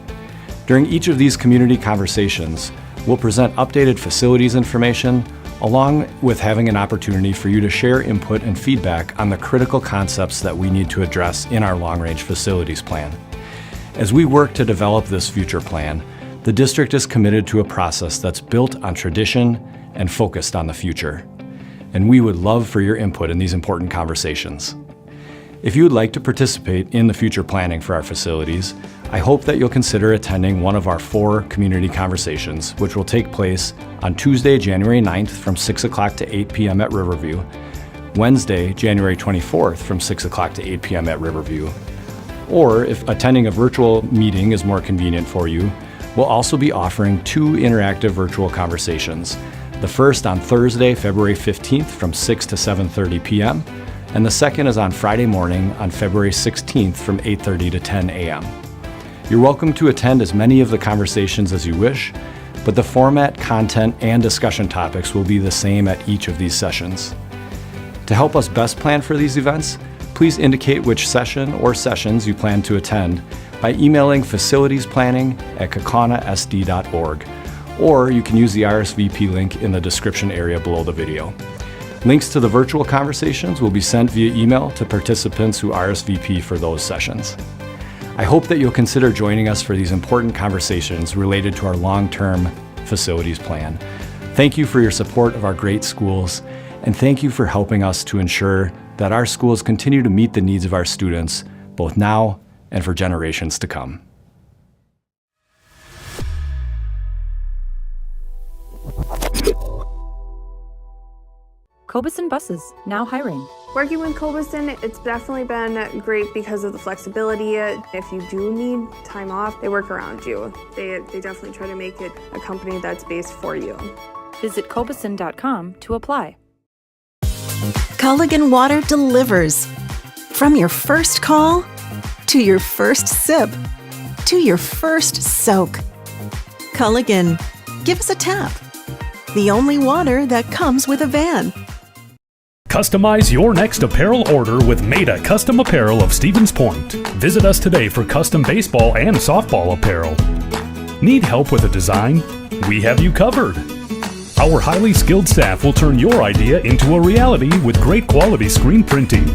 Speaker 2: During each of these community conversations, we'll present updated facilities information, along with having an opportunity for you to share input and feedback on the critical concepts that we need to address in our long-range facilities plan. As we work to develop this future plan, the district is committed to a process that's built on tradition and focused on the future. And we would love for your input in these important conversations. If you would like to participate in the future planning for our facilities, I hope that you'll consider attending one of our 4 community conversations, which will take place on Tuesday, January 9th from 6 o'clock to 8 p.m. at Riverview, Wednesday, January 24th from 6 o'clock to 8 p.m. at Riverview. Or if attending a virtual meeting is more convenient for you, we'll also be offering 2 interactive virtual conversations. The first on Thursday, February 15th from 6 to 7:30 p.m., and the second is on Friday morning on February 16th from 8:30 to 10 a.m. You're welcome to attend as many of the conversations as you wish, but the format, content, and discussion topics will be the same at each of these sessions. To help us best plan for these events, please indicate which session or sessions you plan to attend by emailing facilitiesplanning@kaukaunasd.org, or you can use the RSVP link in the description area below the video. Links to the virtual conversations will be sent via email to participants who RSVP for those sessions. I hope that you'll consider joining us for these important conversations related to our long-term facilities plan. Thank you for your support of our great schools, and thank you for helping us to ensure that our schools continue to meet the needs of our students, both now and for generations to come.
Speaker 8: Cobuson Buses, now hiring.
Speaker 9: Working with Cobuson, it's definitely been great because of the flexibility. If you do need time off, they work around you. They definitely try to make it a company that's based for you.
Speaker 8: Visit Cobuson.com to apply.
Speaker 10: Culligan Water delivers. From your first call, to your first sip, to your first soak. Culligan, give us a tap. The only water that comes with a van.
Speaker 11: Customize your next apparel order with Maida Custom Apparel of Stevens Point. Visit us today for custom baseball and softball apparel. Need help with a design? We have you covered. Our highly skilled staff will turn your idea into a reality with great quality screen printing.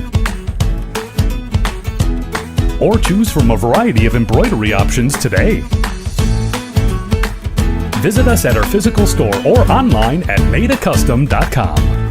Speaker 11: Or choose from a variety of embroidery options today. Visit us at our physical store or online at maidacustom.com.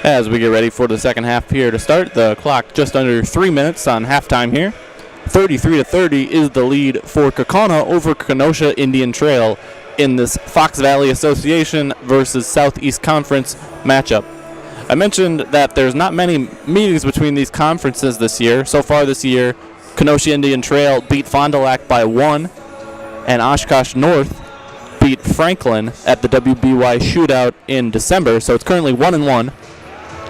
Speaker 1: As we get ready for the second half here to start, the clock just under 3 minutes on halftime here. 33-30 is the lead for Kaukauna over Kenosha Indian Trail in this Fox Valley Association versus Southeast Conference matchup. I mentioned that there's not many meetings between these conferences this year. So far this year, Kenosha Indian Trail beat Fond du Lac by 1, and Oshkosh North beat Franklin at the WBY shootout in December, so it's currently 1-1.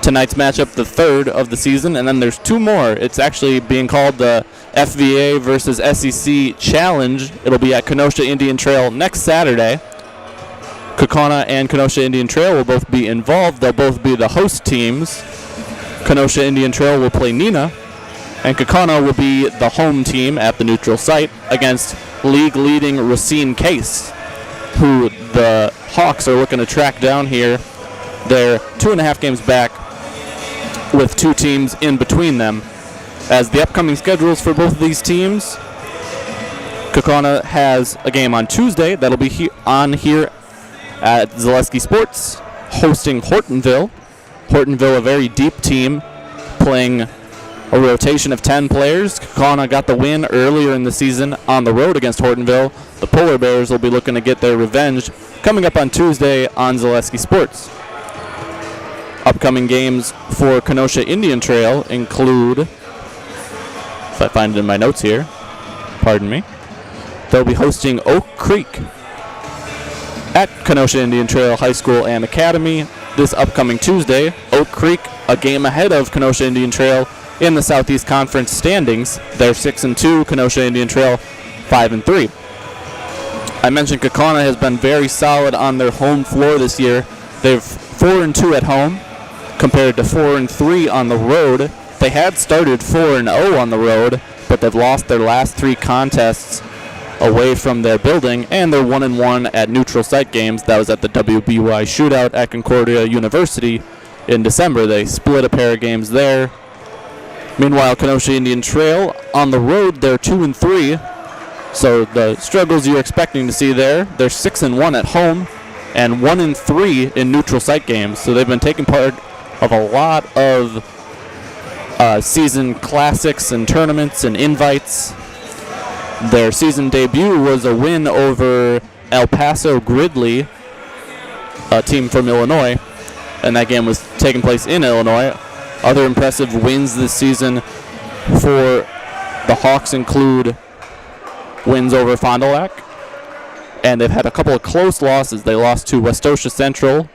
Speaker 1: Tonight's matchup, the third of the season, and then there's two more. It's actually being called the FVA versus SEC Challenge. It'll be at Kenosha Indian Trail next Saturday. Kaukauna and Kenosha Indian Trail will both be involved. They'll both be the host teams. Kenosha Indian Trail will play Neenah, and Kaukauna will be the home team at the neutral site against league-leading Racine Case, who the Hawks are looking to track down here. They're 2.5 games back with two teams in between them. As the upcoming schedules for both of these teams, Kaukauna has a game on Tuesday that'll be on here at Zaleski Sports, hosting Hortonville. Hortonville, a very deep team, playing a rotation of 10 players. Kaukauna got the win earlier in the season on the road against Hortonville. The Polar Bears will be looking to get their revenge coming up on Tuesday on Zaleski Sports. Upcoming games for Kenosha Indian Trail include, if I find it in my notes here, pardon me, they'll be hosting Oak Creek at Kenosha Indian Trail High School and Academy this upcoming Tuesday. Oak Creek, a game ahead of Kenosha Indian Trail in the Southeast Conference standings. They're 6-2, Kenosha Indian Trail 5-3. I mentioned Kaukauna has been very solid on their home floor this year. They've 4-2 at home compared to 4-3 on the road. They had started 4-0 on the road, but they've lost their last 3 contests away from their building, and they're 1-1 at neutral site games. That was at the WBY shootout at Concordia University in December. They split a pair of games there. Meanwhile, Kenosha Indian Trail on the road, they're 2-3. So the struggles you're expecting to see there. They're 6-1 at home and 1-3 in neutral site games. So they've been taking part of a lot of season classics and tournaments and invites. Their season debut was a win over El Paso Gridley, a team from Illinois, and that game was taking place in Illinois. Other impressive wins this season for the Hawks include wins over Fond du Lac, and they've had a couple of close losses. They lost to Westosha Central,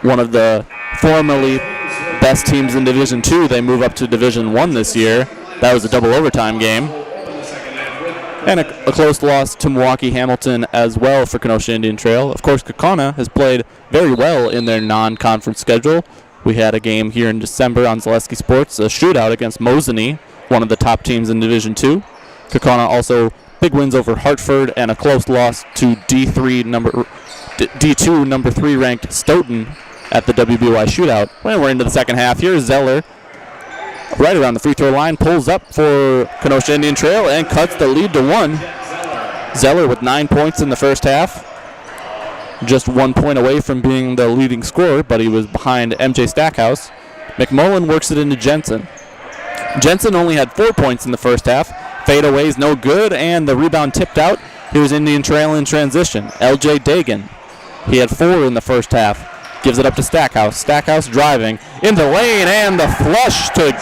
Speaker 1: one of the formerly best teams in Division II. They move up to Division I this year. That was a double overtime game. And a close loss to Milwaukee Hamilton as well for Kenosha Indian Trail. Of course, Kaukauna has played very well in their non-conference schedule. We had a game here in December on Zaleski Sports, a shootout against Mosinee, one of the top teams in Division II. Kaukauna also big wins over Hartford and a close loss to D2 number 3 ranked Stoughton at the WBY shootout. When we're into the second half here, Zeller right around the free throw line pulls up for Kenosha Indian Trail and cuts the lead to 1. Zeller with 9 points in the first half. Just 1 point away from being the leading scorer, but he was behind MJ Stackhouse. McMullen works it into Jensen. Jensen only had 4 points in the first half. Fadeaway's no good, and the rebound tipped out. Here's Indian Trail in transition. LJ Dagan, he had 4 in the first half. Gives it up to Stackhouse. Stackhouse driving into the lane, and the flush to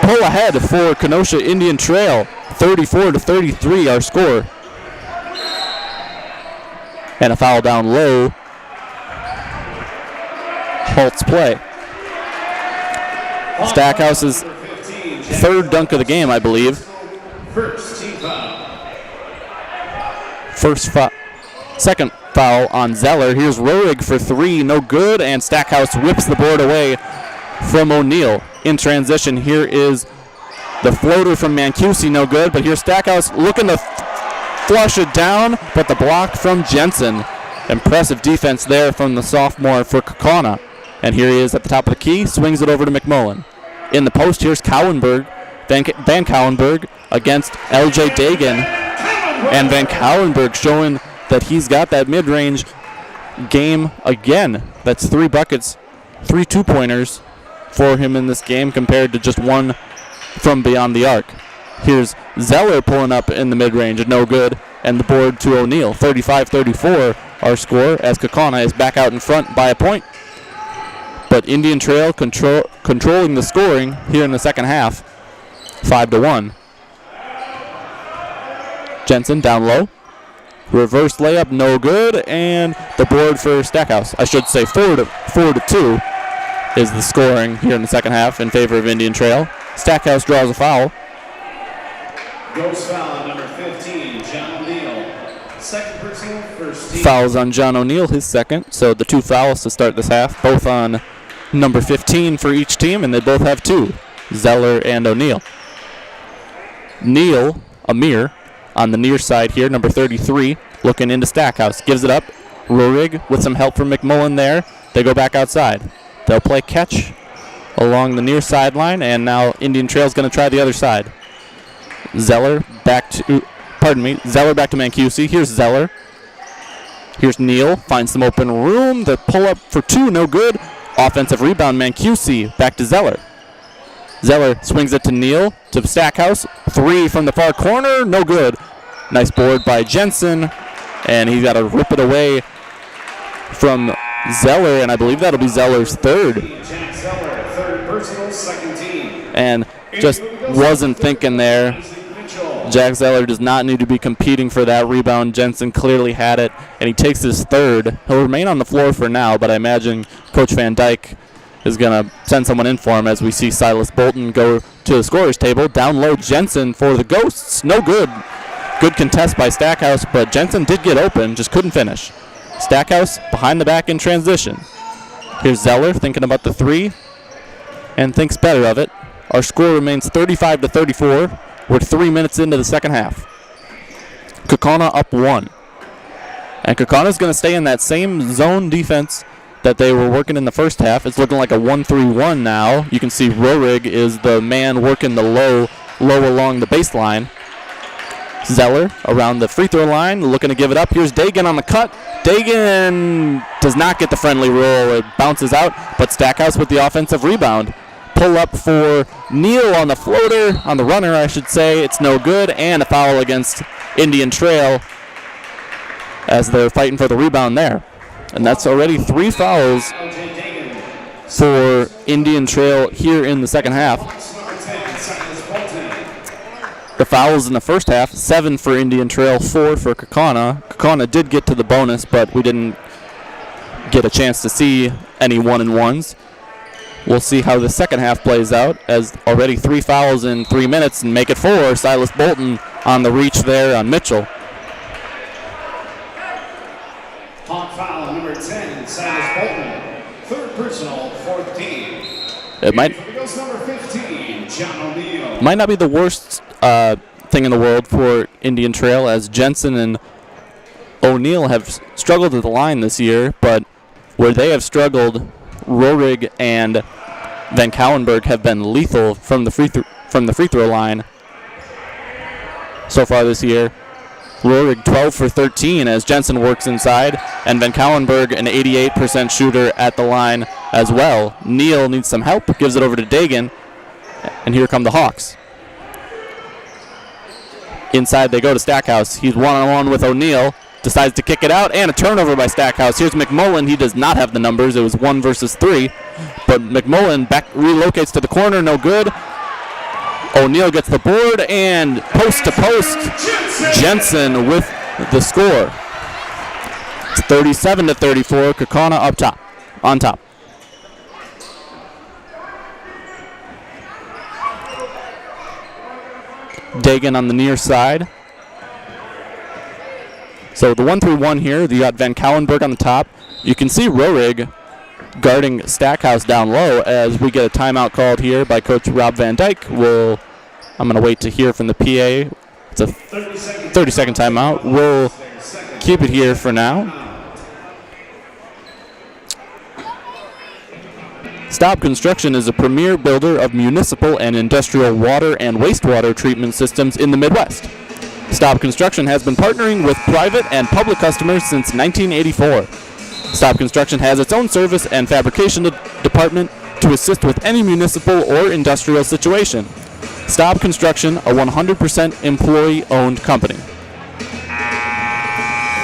Speaker 1: pull ahead for Kenosha Indian Trail. 34-33 our score. And a foul down low halts play. Stackhouse's third dunk of the game, I believe. Second foul on Zeller. Here's Rohrig for 3, no good, and Stackhouse whips the board away from O'Neal. In transition, here is the floater from Mancusi, no good, but here's Stackhouse looking to flush it down, but the block from Jensen. Impressive defense there from the sophomore for Kaukauna. And here he is at the top of the key, swings it over to McMullen. In the post, here's Cowenberg, Van Cowenberg against LJ Dagan. And Van Cowenberg showing that he's got that mid-range game again. That's 3 buckets 3 2-pointers for him in this game compared to just 1 from beyond the arc. Here's Zeller pulling up in the mid-range, no good, and the board to O'Neill. 35-34 our score as Kaukauna is back out in front by a point. But Indian Trail controlling the scoring here in the second half, 5-1. Jensen down low. Reverse layup, no good, and the board for Stackhouse. I should say 4-2 is the scoring here in the second half in favor of Indian Trail. Stackhouse draws a foul.
Speaker 3: Goes foul on number 15, John O'Neill. Second personal, first team.
Speaker 1: Fouls on John O'Neill, his second. So the 2 fouls to start this half, both on number 15 for each team, and they both have 2, Zeller and O'Neill. Amir, on the near side here, number 33, looking into Stackhouse. Gives it up. Rurig with some help from McMullen there. They go back outside. They'll play catch along the near sideline, and now Indian Trail's going to try the other side. Zeller back to Mancusi. Here's Zeller. Here's Neal. Finds some open room. The pull up for 2, no good. Offensive rebound, Mancusi. Back to Zeller. Zeller swings it to Neal, to Stackhouse. 3 from the far corner, no good. Nice board by Jensen, and he's got to rip it away from Zeller, and I believe that'll be Zeller's third.
Speaker 3: Jack Zeller, third personal, second team.
Speaker 1: And just wasn't thinking there. Jack Zeller does not need to be competing for that rebound. Jensen clearly had it, and he takes his third. He'll remain on the floor for now, but I imagine Coach Van Dyke is going to send someone in for him as we see Silas Bolton go to the scorer's table. Down low, Jensen for the Ghosts. No good. Good contest by Stackhouse, but Jensen did get open, just couldn't finish. Stackhouse behind the back in transition. Here's Zeller thinking about the 3 and thinks better of it. Our score remains 35-34. We're 3 minutes into the second half. Kaukauna up 1. And Kaukauna's going to stay in that same zone defense that they were working in the first half. It's looking like a 1-3-1 now. You can see Rorig is the man working the low along the baseline. Zeller around the free throw line, looking to give it up. Here's Dagan on the cut. Dagan does not get the friendly roll. It bounces out, but Stackhouse with the offensive rebound. Pull up for Neal on the floater, on the runner, I should say. It's no good, and a foul against Indian Trail as they're fighting for the rebound there. And that's already 3 fouls for Indian Trail here in the second half. The fouls in the first half, 7 for Indian Trail, 4 for Kaukauna. Kaukauna did get to the bonus, but we didn't get a chance to see any 1-and-1s. We'll see how the second half plays out, as already 3 fouls in 3 minutes and make it 4. Silas Bolton on the reach there on Mitchell.
Speaker 3: Hot foul number 10, Silas Bolton. Third personal, fourth team.
Speaker 1: It might
Speaker 3: number 15, John O'Neill.
Speaker 1: Might not be the worst thing in the world for Indian Trail, as Jensen and O'Neill have struggled at the line this year, but where they have struggled, Rorig and Van Cowenberg have been lethal from the free throw line so far this year. Rorig 12 for 13 as Jensen works inside, and Van Cowenberg an 88% shooter at the line as well. Neal needs some help, gives it over to Dagan, and here come the Hawks. Inside they go to Stackhouse. He's one-on-one with O'Neill. Decides to kick it out, and a turnover by Stackhouse. Here's McMullen. He does not have the numbers. It was 1 versus 3. But McMullen relocates to the corner. No good. O'Neill gets the board, and post to post, Jensen with the score. It's 37-34. Kaukauna on top. Dagan on the near side. So the 1-3-1 here, you got Van Cowenberg on the top. You can see Rorig guarding Stackhouse down low as we get a timeout called here by Coach Rob Van Dyke. I'm going to wait to hear from the PA. It's a 30-second timeout. We'll keep it here for now. Staub Construction is a premier builder of municipal and industrial water and wastewater treatment systems in the Midwest. Staub Construction has been partnering with private and public customers since 1984. Staub Construction has its own service and fabrication department to assist with any municipal or industrial situation. Staub Construction, a 100% employee-owned company.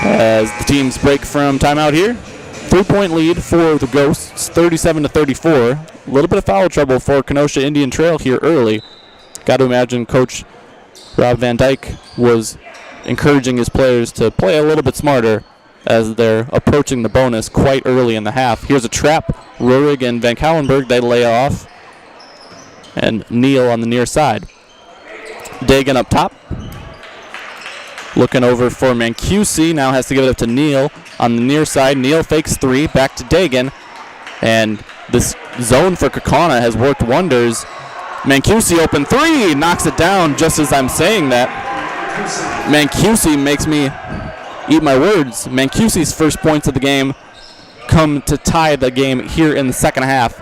Speaker 1: As the teams break from timeout here, 3-point lead for the Ghosts, 37-34. A little bit of foul trouble for Kenosha Indian Trail here early. Got to imagine Coach Rob Van Dyke was encouraging his players to play a little bit smarter as they're approaching the bonus quite early in the half. Here's a trap. Rurig and Van Cauwenberg, they lay off. And Neal on the near side. Dagan up top. Looking over for Mancusi. Now has to give it up to Neal on the near side. Neal fakes three. Back to Dagan. And this zone for Kaukauna has worked wonders. Mancusi open three. Knocks it down just as I'm saying that. Mancusi makes me eat my words. Mancusi's first points of the game come to tie the game here in the second half.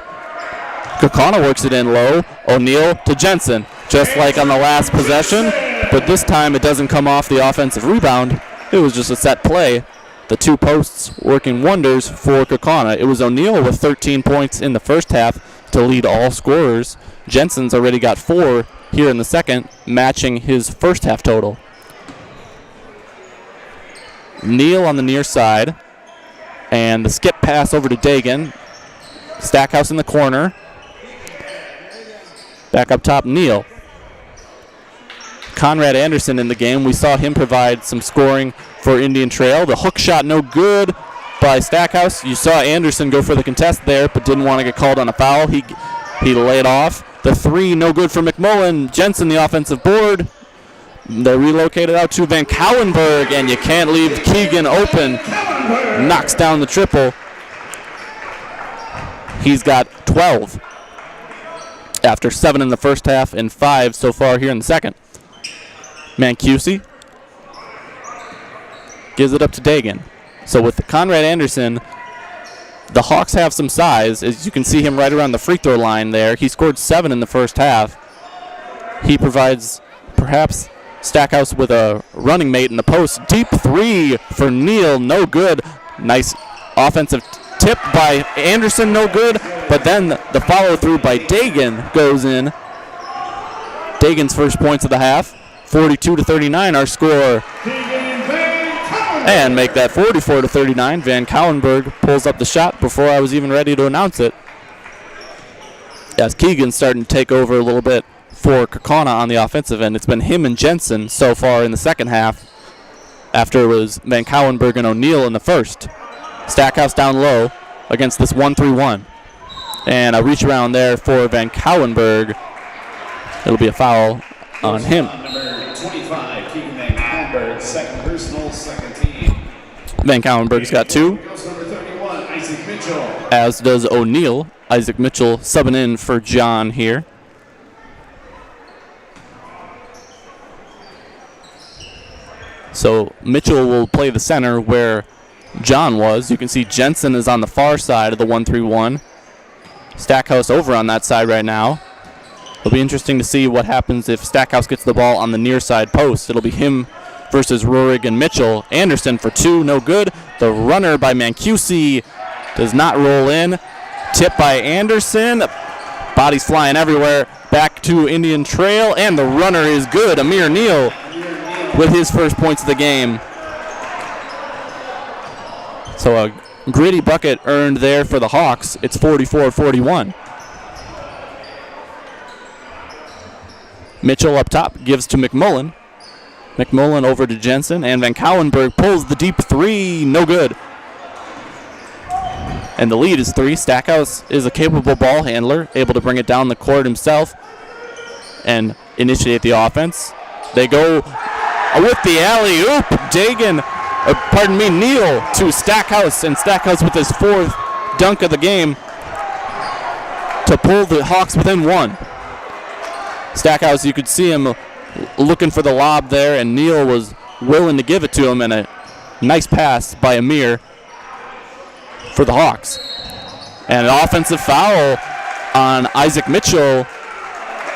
Speaker 1: Kaukauna works it in low. O'Neal to Jensen, just like on the last possession, but this time it doesn't come off the offensive rebound. It was just a set play. The two posts working wonders for Kaukauna. It was O'Neal with 13 points in the first half to lead all scorers. Jensen's already got 4 here in the second, matching his first half total. Neal on the near side, and the skip pass over to Dagan. Stackhouse in the corner. Back up top, Neal. Conrad Anderson in the game. We saw him provide some scoring for Indian Trail. The hook shot no good by Stackhouse. You saw Anderson go for the contest there, but didn't want to get called on a foul. He laid off. The three no good for McMullen. Jensen the offensive board. They're relocated out to Van Cauwenberg, and you can't leave Keegan open. Knocks down the triple. He's got 12 after 7 in the first half and 5 so far here in the second. Mancusi gives it up to Dagan. So with Conrad Anderson, the Hawks have some size. As you can see him right around the free throw line there. He scored 7 in the first half. He provides perhaps Stackhouse with a running mate in the post. Deep three for Neal, no good. Nice offensive tip by Anderson, no good. But then the follow through by Dagan goes in. Dagan's first points of the half. 42-39 our score. And make that 44-39. Van Cauwenberg pulls up the shot before I was even ready to announce it. As Keegan's starting to take over a little bit for Kaukauna on the offensive end. It's been him and Jensen so far in the second half, after it was Van Cauwenberg and O'Neal in the first. Stackhouse down low against this 1-3-1. And a reach around there for Van Cauwenberg. It'll be a foul on him.
Speaker 3: Number 25, Keegan Van Cauwenberg, second personal, second team.
Speaker 1: Van Cauwenberg's got 2.
Speaker 3: Number 31, Isaac Mitchell.
Speaker 1: As does O'Neal. Isaac Mitchell subbing in for John here. So Mitchell will play the center where John was. You can see Jensen is on the far side of the 1-3-1. Stackhouse over on that side right now. It'll be interesting to see what happens if Stackhouse gets the ball on the near side post. It'll be him versus Rurig and Mitchell. Anderson for 2, no good. The runner by Mancusi does not roll in. Tip by Anderson. Bodies flying everywhere. Back to Indian Trail, and the runner is good. Amir Neal with his first points of the game. So a gritty bucket earned there for the Hawks. It's 44-41. Mitchell up top gives to McMullen. McMullen over to Jensen, and Van Cauwenberg pulls the deep 3, no good. And the lead is 3. Stackhouse is a capable ball handler, able to bring it down the court himself and initiate the offense. They go with the alley-oop. Neal to Stackhouse, and Stackhouse with his 4th dunk of the game to pull the Hawks within 1. Stackhouse, you could see him looking for the lob there, and Neal was willing to give it to him, and a nice pass by Amir for the Hawks. And an offensive foul on Isaac Mitchell.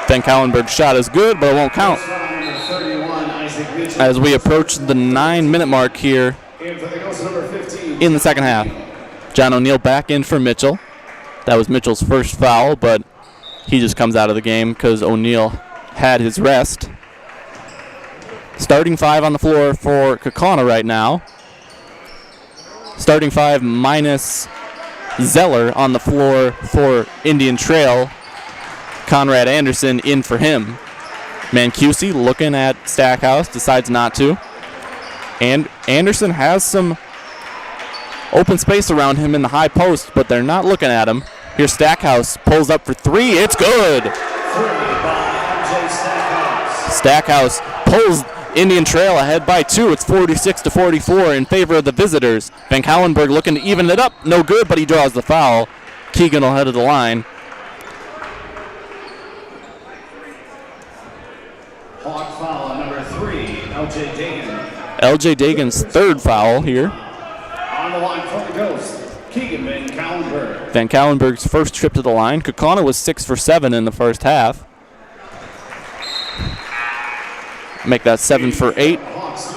Speaker 1: Van Cauwenberg's shot is good, but it won't count. As we approach the 9-minute mark here in the second half. John O'Neill back in for Mitchell. That was Mitchell's first foul, but he just comes out of the game because O'Neill had his rest. Starting 5 on the floor for Kaukauna right now. Starting 5 minus Zeller on the floor for Indian Trail. Conrad Anderson in for him. Mancusi looking at Stackhouse, decides not to. And Anderson has some open space around him in the high post, but they're not looking at him. Here's Stackhouse, pulls up for 3. It's good. Stackhouse pulls Indian Trail ahead by 2. It's 46-44 in favor of the visitors. Van Cauwenberg looking to even it up. No good, but he draws the foul. Keegan will head to the line.
Speaker 3: Hawk foul number 3, LJ Dagan.
Speaker 1: LJ Dagan's third foul here.
Speaker 3: On the line for the Ghost, Keegan Van Cauwenberg.
Speaker 1: Van Cauwenberg's first trip to the line. Kaukauna was 6 for 7 in the first half. Make that 7 for 8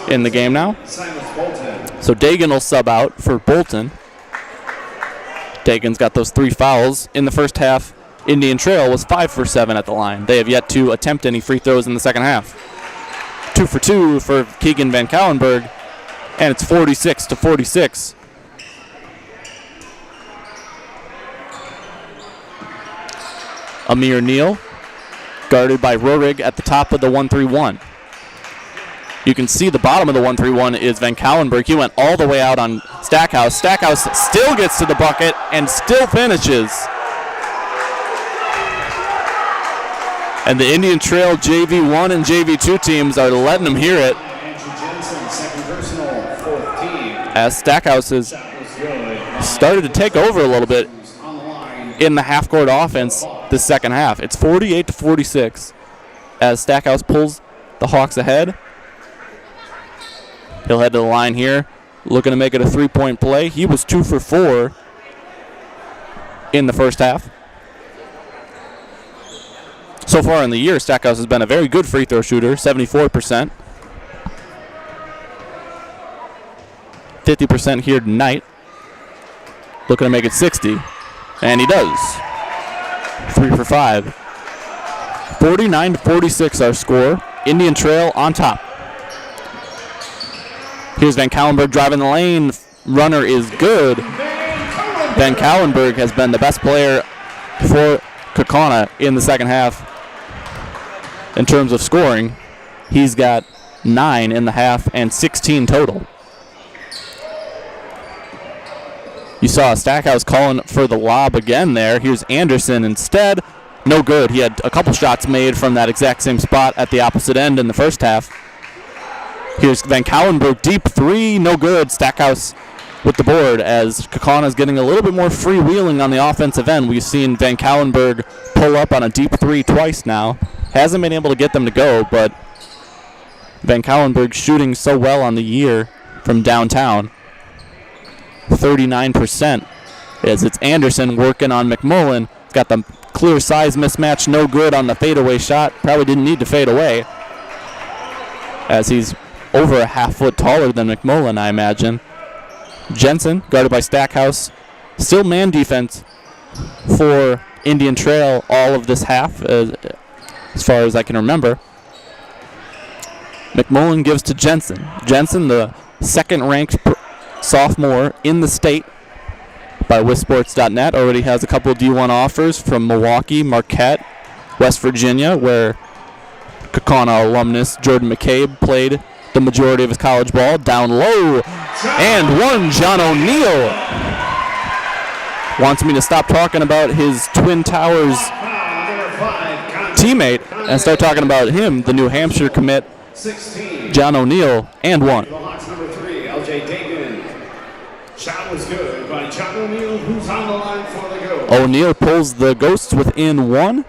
Speaker 1: in the game now. So Dagan will sub out for Bolton. Dagan's got those 3 fouls. In the first half, Indian Trail was 5 for 7 at the line. They have yet to attempt any free throws in the second half. 2 for 2 for Keegan Van Cauwenberg, and it's 46-46. Amir Neal, guarded by Rurig at the top of the 1-3-1. You can see the bottom of the 1-3-1 is Van Cauwenberg. He went all the way out on Stackhouse. Stackhouse still gets to the bucket and still finishes. And the Indian Trail JV1 and JV2 teams are letting them hear it. As Stackhouse has started to take over a little bit in the half-court offense this second half. It's 48-46 as Stackhouse pulls the Hawks ahead. He'll head to the line here, looking to make it a 3-point play. He was 2 for 4 in the first half. So far in the year, Stackhouse has been a very good free throw shooter, 74%. 50% here tonight. Looking to make it 60. And he does. 3 for 5. 49-46 our score. Indian Trail on top. Here's Van Cauwenberg driving the lane. Runner is good. Van Cauwenberg has been the best player for Kaukauna in the second half in terms of scoring. He's got 9 in the half and 16 total. You saw Stackhouse calling for the lob again there. Here's Anderson instead. No good. He had a couple shots made from that exact same spot at the opposite end in the first half. Here's Van Cauwenberg, deep 3, no good. Stackhouse with the board as Kaukauna is getting a little bit more freewheeling on the offensive end. We've seen Van Cauwenberg pull up on a deep 3 twice now. Hasn't been able to get them to go, but Van Cauwenberg shooting so well on the year from downtown. 39% as it's Anderson working on McMullen. He's got the clear size mismatch, no good on the fadeaway shot. Probably didn't need to fade away as he's over a half foot taller than McMullen, I imagine. Jensen, guarded by Stackhouse. Still man defense for Indian Trail all of this half, as far as I can remember. McMullen gives to Jensen. Jensen, the second-ranked sophomore in the state by WISports.net, already has a couple of D1 offers from Milwaukee, Marquette, West Virginia, where Kaukauna alumnus Jordan McCabe played the majority of his college ball. Down low, and one, John O'Neill. Wants me to stop talking about his Twin Towers teammate and start talking about him, the New Hampshire commit, John O'Neill, and one.
Speaker 3: Number 3, LJ Dagan. Shot was good by John O'Neill, who's on the line for the Ghosts.
Speaker 1: O'Neill pulls the Ghosts within 1.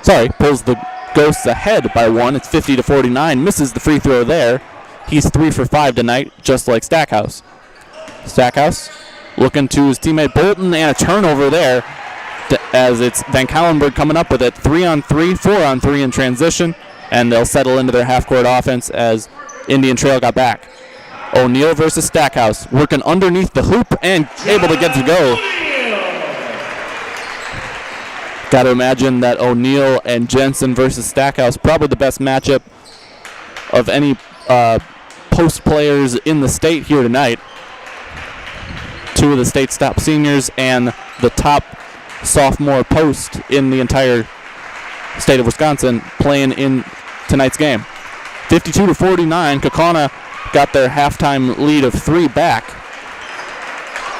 Speaker 1: Sorry, pulls the Ghosts ahead by 1. It's 50-49. Misses the free throw there. He's 3 for 5 tonight, just like Stackhouse. Stackhouse looking to his teammate Bolton, and a turnover there as it's Van Cauwenberg coming up with it. 3-on-3, 4-on-3 in transition, and they'll settle into their half-court offense as Indian Trail got back. O'Neal versus Stackhouse. Working underneath the hoop and able to get to go. Got to imagine that O'Neal and Jensen versus Stackhouse, probably the best matchup of any post players in the state here tonight. Two of the state's top seniors and the top sophomore post in the entire state of Wisconsin playing in tonight's game. 52-49, Kaukauna got their halftime lead of 3 back.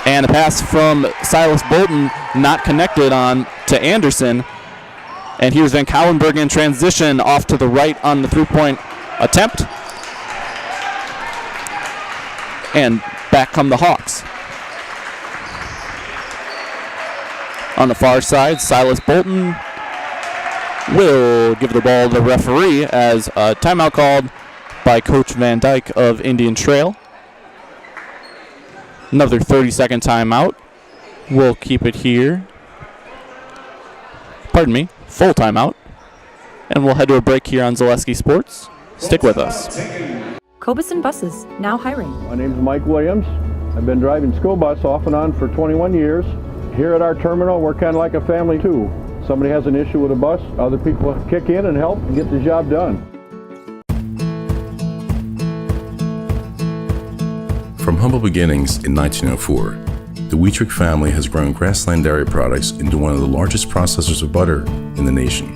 Speaker 1: And a pass from Silas Bolton not connected on to Anderson. And here's Van Cauwenberg in transition off to the right on the three-point attempt. And back come the Hawks. On the far side, Silas Bolton will give the ball to the referee as a timeout called by Coach Van Dyke of Indian Trail. Another 30-second timeout. We'll keep it here. Pardon me, full timeout. And we'll head to a break here on Zaleski Sports. Stick with us.
Speaker 8: Cobuson Buses, now hiring.
Speaker 12: My name is Mike Williams. I've been driving school bus off and on for 21 years. Here at our terminal, we're kind of like a family too. Somebody has an issue with a bus, other people kick in and help and get the job done.
Speaker 13: From humble beginnings in 1904, the Wheatrick family has grown Grassland Dairy Products into one of the largest processors of butter in the nation.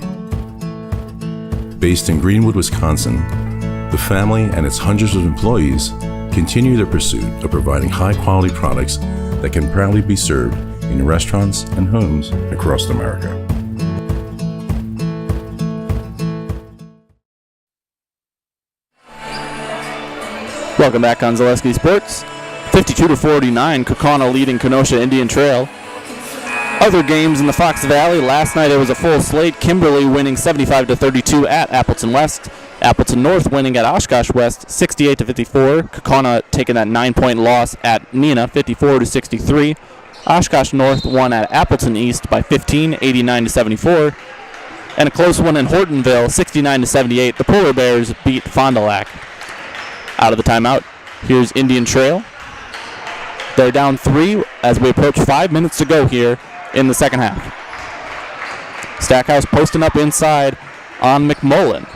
Speaker 13: Based in Greenwood, Wisconsin, the family and its hundreds of employees continue their pursuit of providing high-quality products that can proudly be served in restaurants and homes across America.
Speaker 1: Welcome back on Zaleski Sports. 52-49, Kaukauna leading Kenosha Indian Trail. Other games in the Fox Valley. Last night it was a full slate. Kimberly winning 75-32 at Appleton West. Appleton North winning at Oshkosh West 68-54. Kaukauna taking that 9-point loss at Neenah 54-63. Oshkosh North won at Appleton East by 15, 89-74. And a close one in Hortonville, 69-78. The Polar Bears beat Fond du Lac. Out of the timeout, here's Indian Trail. They're down 3 as we approach 5 minutes to go here in the second half. Stackhouse posting up inside on McMullen.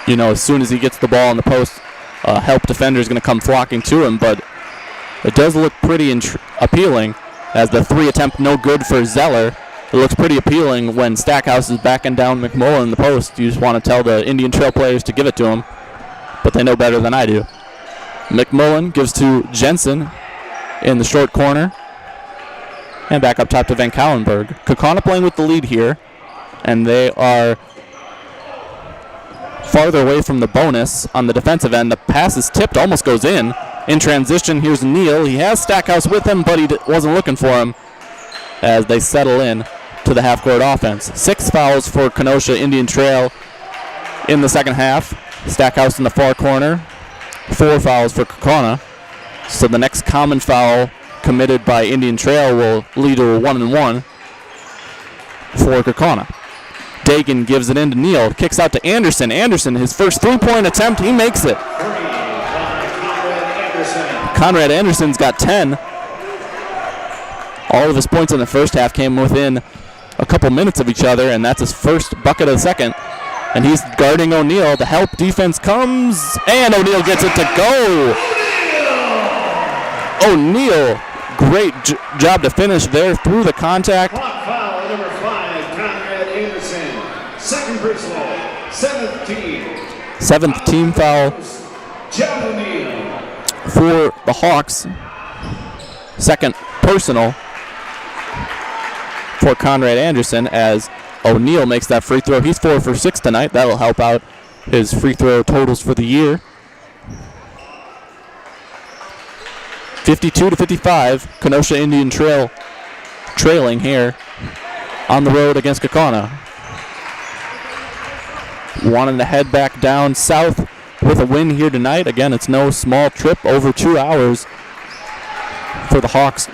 Speaker 1: You know, as soon as he gets the ball in the post, help defender is going to come flocking to him, but it does look pretty appealing as the 3 attempt no good for Zeller. It looks pretty appealing when Stackhouse is backing down McMullen in the post. You just want to tell the Indian Trail players to give it to him, but they know better than I do. McMullen gives to Jensen in the short corner. And back up top to Van Cauwenberg. Kaukauna playing with the lead here, and they are farther away from the bonus on the defensive end. The pass is tipped, almost goes in. In transition, here's Neal. He has Stackhouse with him, but he wasn't looking for him as they settle in to the half-court offense. 6 fouls for Kenosha Indian Trail in the second half. Stackhouse in the far corner. 4 fouls for Kaukauna. So the next common foul committed by Indian Trail will lead to a 1-and-1 for Kaukauna. Dagan gives it in to Neal. Kicks out to Anderson. Anderson, his first 3-point attempt, he makes it. Conrad Anderson's got 10. All of his points in the first half came within a couple minutes of each other, and that's his first bucket of the second. And he's guarding O'Neal. The help defense comes, and O'Neal gets it to go. O'Neal, great job to finish there through the contact.
Speaker 3: Foul number 5, Conrad Anderson. Second personal, 7th team.
Speaker 1: 7th team foul for the Hawks. Second personal for Conrad Anderson as O'Neal makes that free throw. He's 4 for 6 tonight. That'll help out his free throw totals for the year. 52-55, Kenosha Indian Trail trailing here on the road against Kaukauna. Wanting to head back down south with a win here tonight. Again, it's no small trip, over 2 hours for the Hawks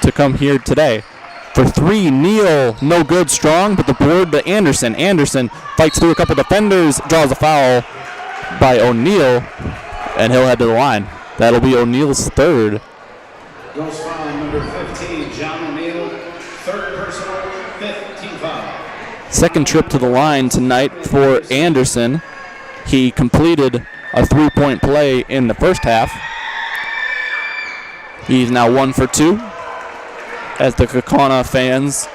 Speaker 1: to come here today. For 3, Neal, no good, strong, but the board to Anderson. Anderson fights through a couple defenders, draws a foul by O'Neal, and he'll head to the line. That'll be O'Neal's third.
Speaker 3: Goes foul number 15, John O'Neal, third personal, 15 foul.
Speaker 1: Second trip to the line tonight for Anderson. He completed a three-point play in the first half. He's now 1 for 2 as the Kaukauna fans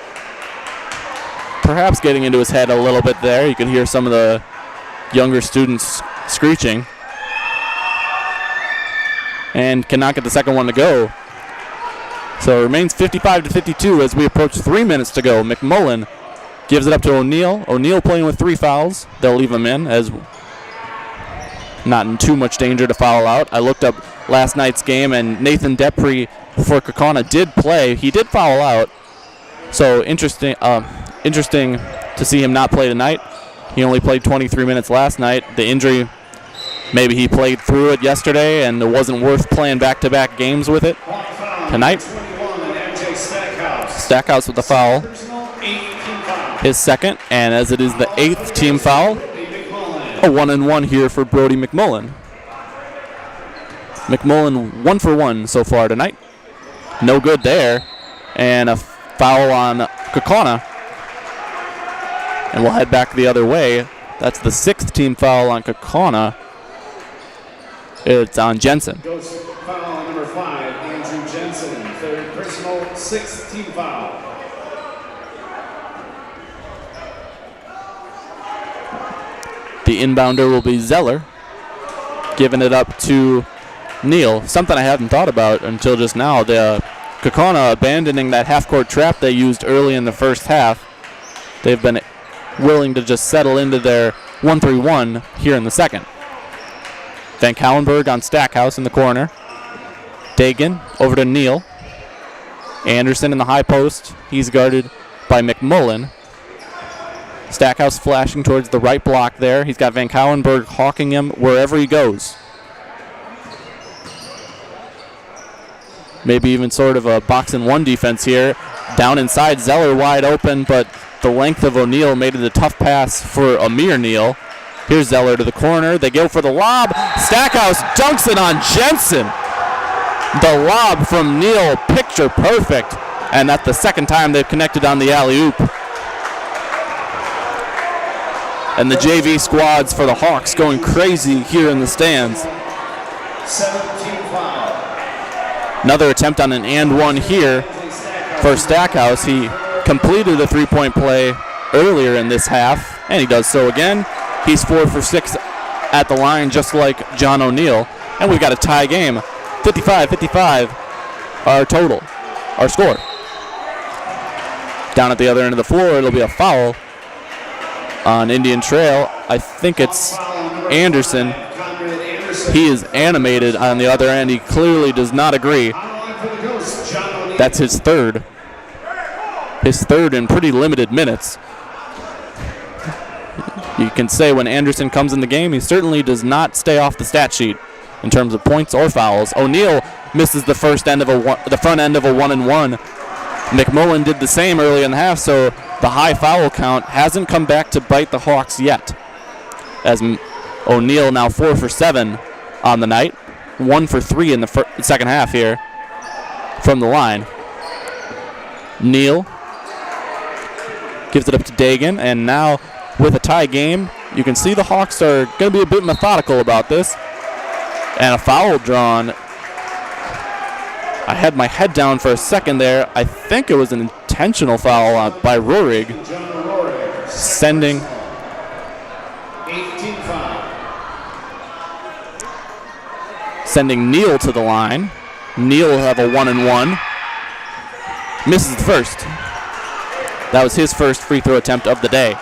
Speaker 1: perhaps getting into his head a little bit there. You can hear some of the younger students screeching and cannot get the second one to go. So it remains 55-52 as we approach 3 minutes to go. McMullen gives it up to O'Neal. O'Neal playing with 3 fouls. They'll leave him in as not in too much danger to foul out. I looked up last night's game, and Nathan Depre for Kaukauna did play. He did foul out. So interesting to see him not play tonight. He only played 23 minutes last night. The injury, maybe he played through it yesterday and it wasn't worth playing back-to-back games with it tonight. Stackhouse with the foul. His second, and as it is the 8th team foul, a 1-and-1 here for Brody McMullen. McMullen 1 for 1 so far tonight. No good there. And a foul on Kaukauna. And we'll head back the other way. That's the 6th team foul on Kaukauna. It's on Jensen.
Speaker 3: Goes foul number 5, Andrew Jensen, third personal, 6th team foul.
Speaker 1: The inbounder will be Zeller, giving it up to Neal. Something I hadn't thought about until just now. The Kaukauna abandoning that half-court trap they used early in the first half. They've been willing to just settle into their 1-3-1 here in the second. Van Kauenberg on Stackhouse in the corner. Dagan over to Neal. Anderson in the high post. He's guarded by McMullen. Stackhouse flashing towards the right block there. He's got Van Kauenberg hawking him wherever he goes. Maybe even sort of a box-and-one defense here. Down inside, Zeller wide open, but the length of O'Neal made it a tough pass for Amir Neal. Here's Zeller to the corner. They go for the lob. Stackhouse dunks it on Jensen. The lob from Neal, picture perfect. And that's the second time they've connected on the alley-oop. And the JV squads for the Hawks going crazy here in the stands.
Speaker 3: 17 foul.
Speaker 1: Another attempt on an and one here for Stackhouse. He completed a three-point play earlier in this half, and he does so again. He's 4 for 6 at the line, just like John O'Neal. And we've got a tie game. 55-55, our score. Down at the other end of the floor, it'll be a foul on Indian Trail. I think it's Anderson. He is animated on the other end. He clearly does not agree. That's his third. His third in pretty limited minutes. You can say when Anderson comes in the game, he certainly does not stay off the stat sheet in terms of points or fouls. O'Neal misses the front end of a 1-and-1. McMullen did the same early in the half, so the high foul count hasn't come back to bite the Hawks yet. As O'Neal now 4 for 7 on the night, 1 for 3 in the second half here from the line. Neal gives it up to Dagan, and now with a tie game, you can see the Hawks are going to be a bit methodical about this. And a foul drawn. I had my head down for a second there. I think it was an intentional foul by Rohrig, sending Neal to the line. Neal will have a 1-and-1. Misses the first. That was his first free throw attempt of the day.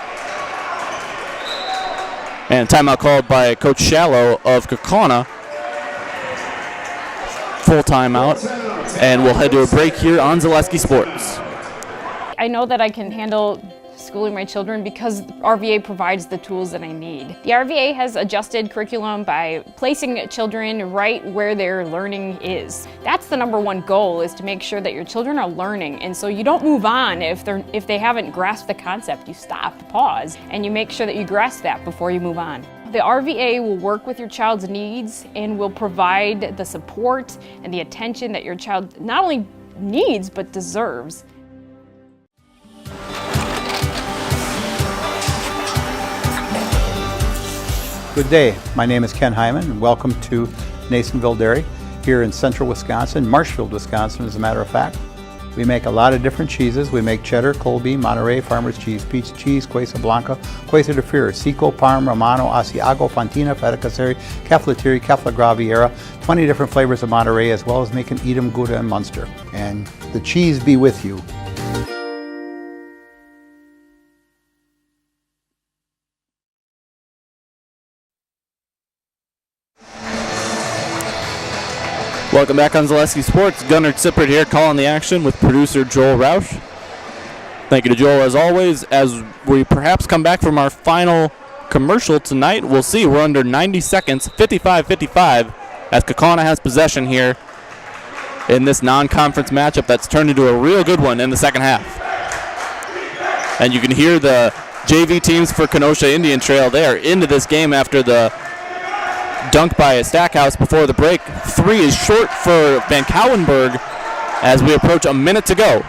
Speaker 1: And timeout called by Coach Shallow of Kaukauna. Full timeout. And we'll head to a break here on Zaleski Sports.
Speaker 14: I know that I can handle schooling my children because RVA provides the tools that I need. The RVA has adjusted curriculum by placing children right where their learning is. That's the #1 goal, is to make sure that your children are learning, and so you don't move on if they haven't grasped the concept. You stop, pause, and you make sure that you grasp that before you move on. The RVA will work with your child's needs and will provide the support and the attention that your child not only needs but deserves.
Speaker 15: Good day. My name is Ken Hyman, and welcome to Nasonville Dairy here in central Wisconsin, Marshfield, Wisconsin, as a matter of fact. We make a lot of different cheeses. We make cheddar, Colby, Monterey, Farmer's Cheese, Peach Cheese, Quesa Blanca, Quesa de Freer, Seco, Parm, Romano, Asiago, Fontina, Feta Caseri, Caflateri, Cafla Graviera, 20 different flavors of Monterey, as well as making Edam, Gouda, and Munster. And the cheese be with you.
Speaker 1: Welcome back on Zaleski Sports. Gunnar Zippert here calling the action with producer Joel Roush. Thank you to Joel as always. As we perhaps come back from our final commercial tonight, we'll see. We're under 90 seconds, 55-55, as Kaukauna has possession here in this non-conference matchup that's turned into a real good one in the second half. And you can hear the JV teams for Kenosha Indian Trail. They are into this game after the dunk by Stackhouse before the break. Three is short for Van Cowenberg as we approach a minute to go.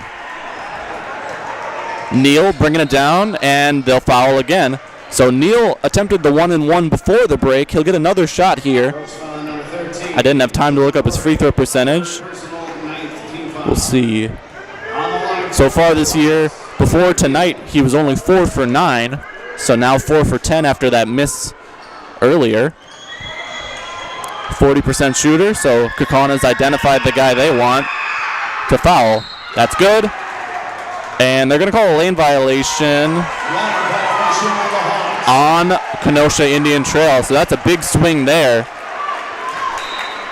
Speaker 1: Neal bringing it down, and they'll foul again. So Neal attempted the 1-and-1 before the break. He'll get another shot here. I didn't have time to look up his free throw percentage. We'll see. So far this year, before tonight, he was only 4 for 9. So now 4 for 10 after that miss earlier. 40% shooter, so Kaukauna's identified the guy they want to foul. That's good. And they're going to call a lane violation on Kenosha Indian Trail. So that's a big swing there,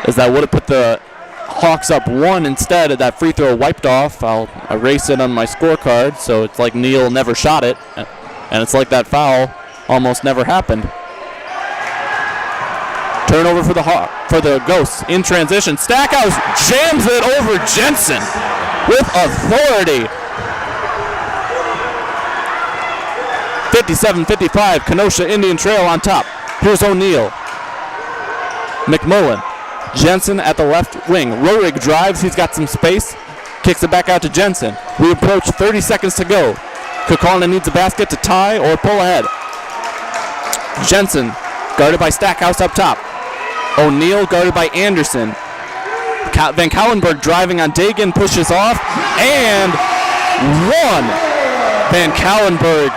Speaker 1: as that would have put the Hawks up 1 instead of that free throw wiped off. I'll erase it on my scorecard, so it's like Neal never shot it, and it's like that foul almost never happened. Turnover for the Ghosts in transition. Stackhouse jams it over Jensen with authority. 57-55, Kenosha Indian Trail on top. Here's O'Neal. McMullen. Jensen at the left wing. Rohrig drives, he's got some space. Kicks it back out to Jensen. We approach 30 seconds to go. Kaukauna needs a basket to tie or pull ahead. Jensen guarded by Stackhouse up top. O'Neal guarded by Anderson. Van Cowenberg driving on Dagan, pushes off, and one. Van Cowenberg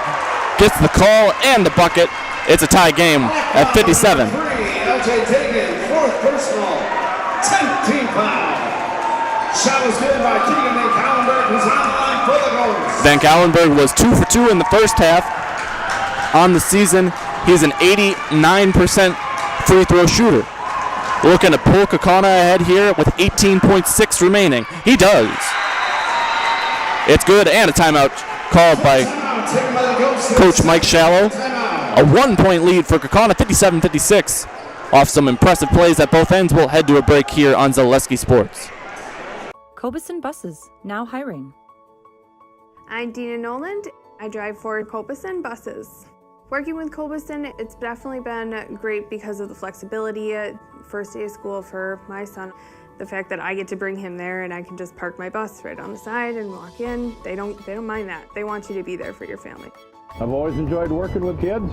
Speaker 1: gets the call and the bucket. It's a tie game at 57.
Speaker 3: LJ Dagan, fourth personal, 10th team foul. Shot was given by Keegan Van Cowenberg, who's on the line for the Ghosts.
Speaker 1: Van Cowenberg was 2 for 2 in the first half. On the season, he's an 89% free throw shooter. Looking to pull Kaukauna ahead here with 18.6 remaining. He does. It's good, and a timeout called by Coach Mike Shallow. A 1-point lead for Kaukauna, 57-56. Off some impressive plays at both ends. We'll head to a break here on Zaleski Sports.
Speaker 8: Kaukauna Buses, now hiring.
Speaker 9: I'm Dina Noland. I drive for Kaukauna Buses. Working with Kaukauna, it's definitely been great because of the flexibility. First day of school for my son. The fact that I get to bring him there and I can just park my bus right on the side and walk in, they don't mind that. They want you to be there for your family.
Speaker 12: I've always enjoyed working with kids.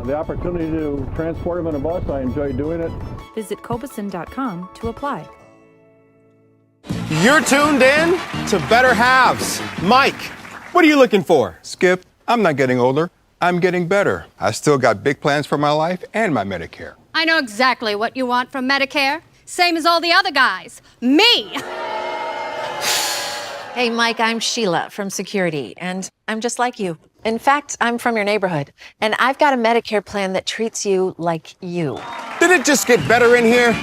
Speaker 12: The opportunity to transport them in a bus, I enjoy doing it.
Speaker 8: Visit Kaukauna.com to apply.
Speaker 16: You're tuned in to Better Halves. Mike, what are you looking for?
Speaker 17: Skip, I'm not getting older. I'm getting better. I still got big plans for my life and my Medicare.
Speaker 6: I know exactly what you want from Medicare. Same as all the other guys. Me!
Speaker 18: Hey, Mike, I'm Sheila from Security, and I'm just like you. In fact, I'm from your neighborhood, and I've got a Medicare plan that treats you like you.
Speaker 16: Did it just get better in here?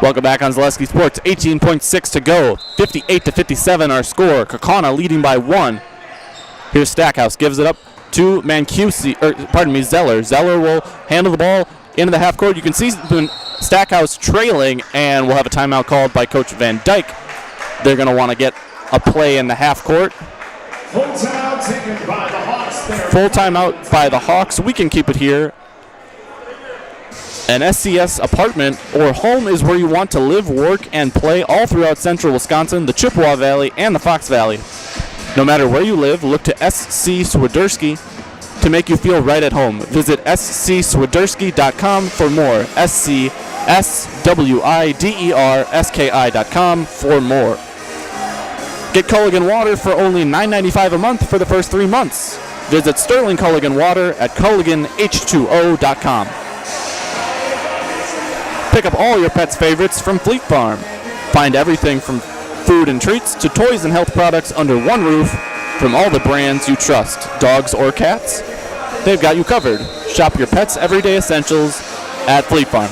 Speaker 1: Welcome back on Zaleski Sports. 18.6 to go. 58-57 our score. Kaukauna leading by 1. Here's Stackhouse. Gives it up to Zeller. Zeller will handle the ball into the half court. You can see Stackhouse trailing, and we'll have a timeout called by Coach Van Dyke. They're going to want to get a play in the half court.
Speaker 3: Full timeout taken by the Hawks there.
Speaker 1: Full timeout by the Hawks. We can keep it here. An SCS apartment or home is where you want to live, work, and play all throughout central Wisconsin, the Chippewa Valley, and the Fox Valley. No matter where you live, look to SC Swiderski to make you feel right at home. Visit scswiderski.com for more. SCSWIDERSKI.com for more. Get Culligan Water for only $9.95 a month for the first 3 months. Visit Sterling Culligan Water at CulliganH2O.com. Pick up all your pets' favorites from Fleet Farm. Find everything from food and treats to toys and health products under one roof from all the brands you trust. Dogs or cats, they've got you covered. Shop your pets' everyday essentials at Fleet Farm.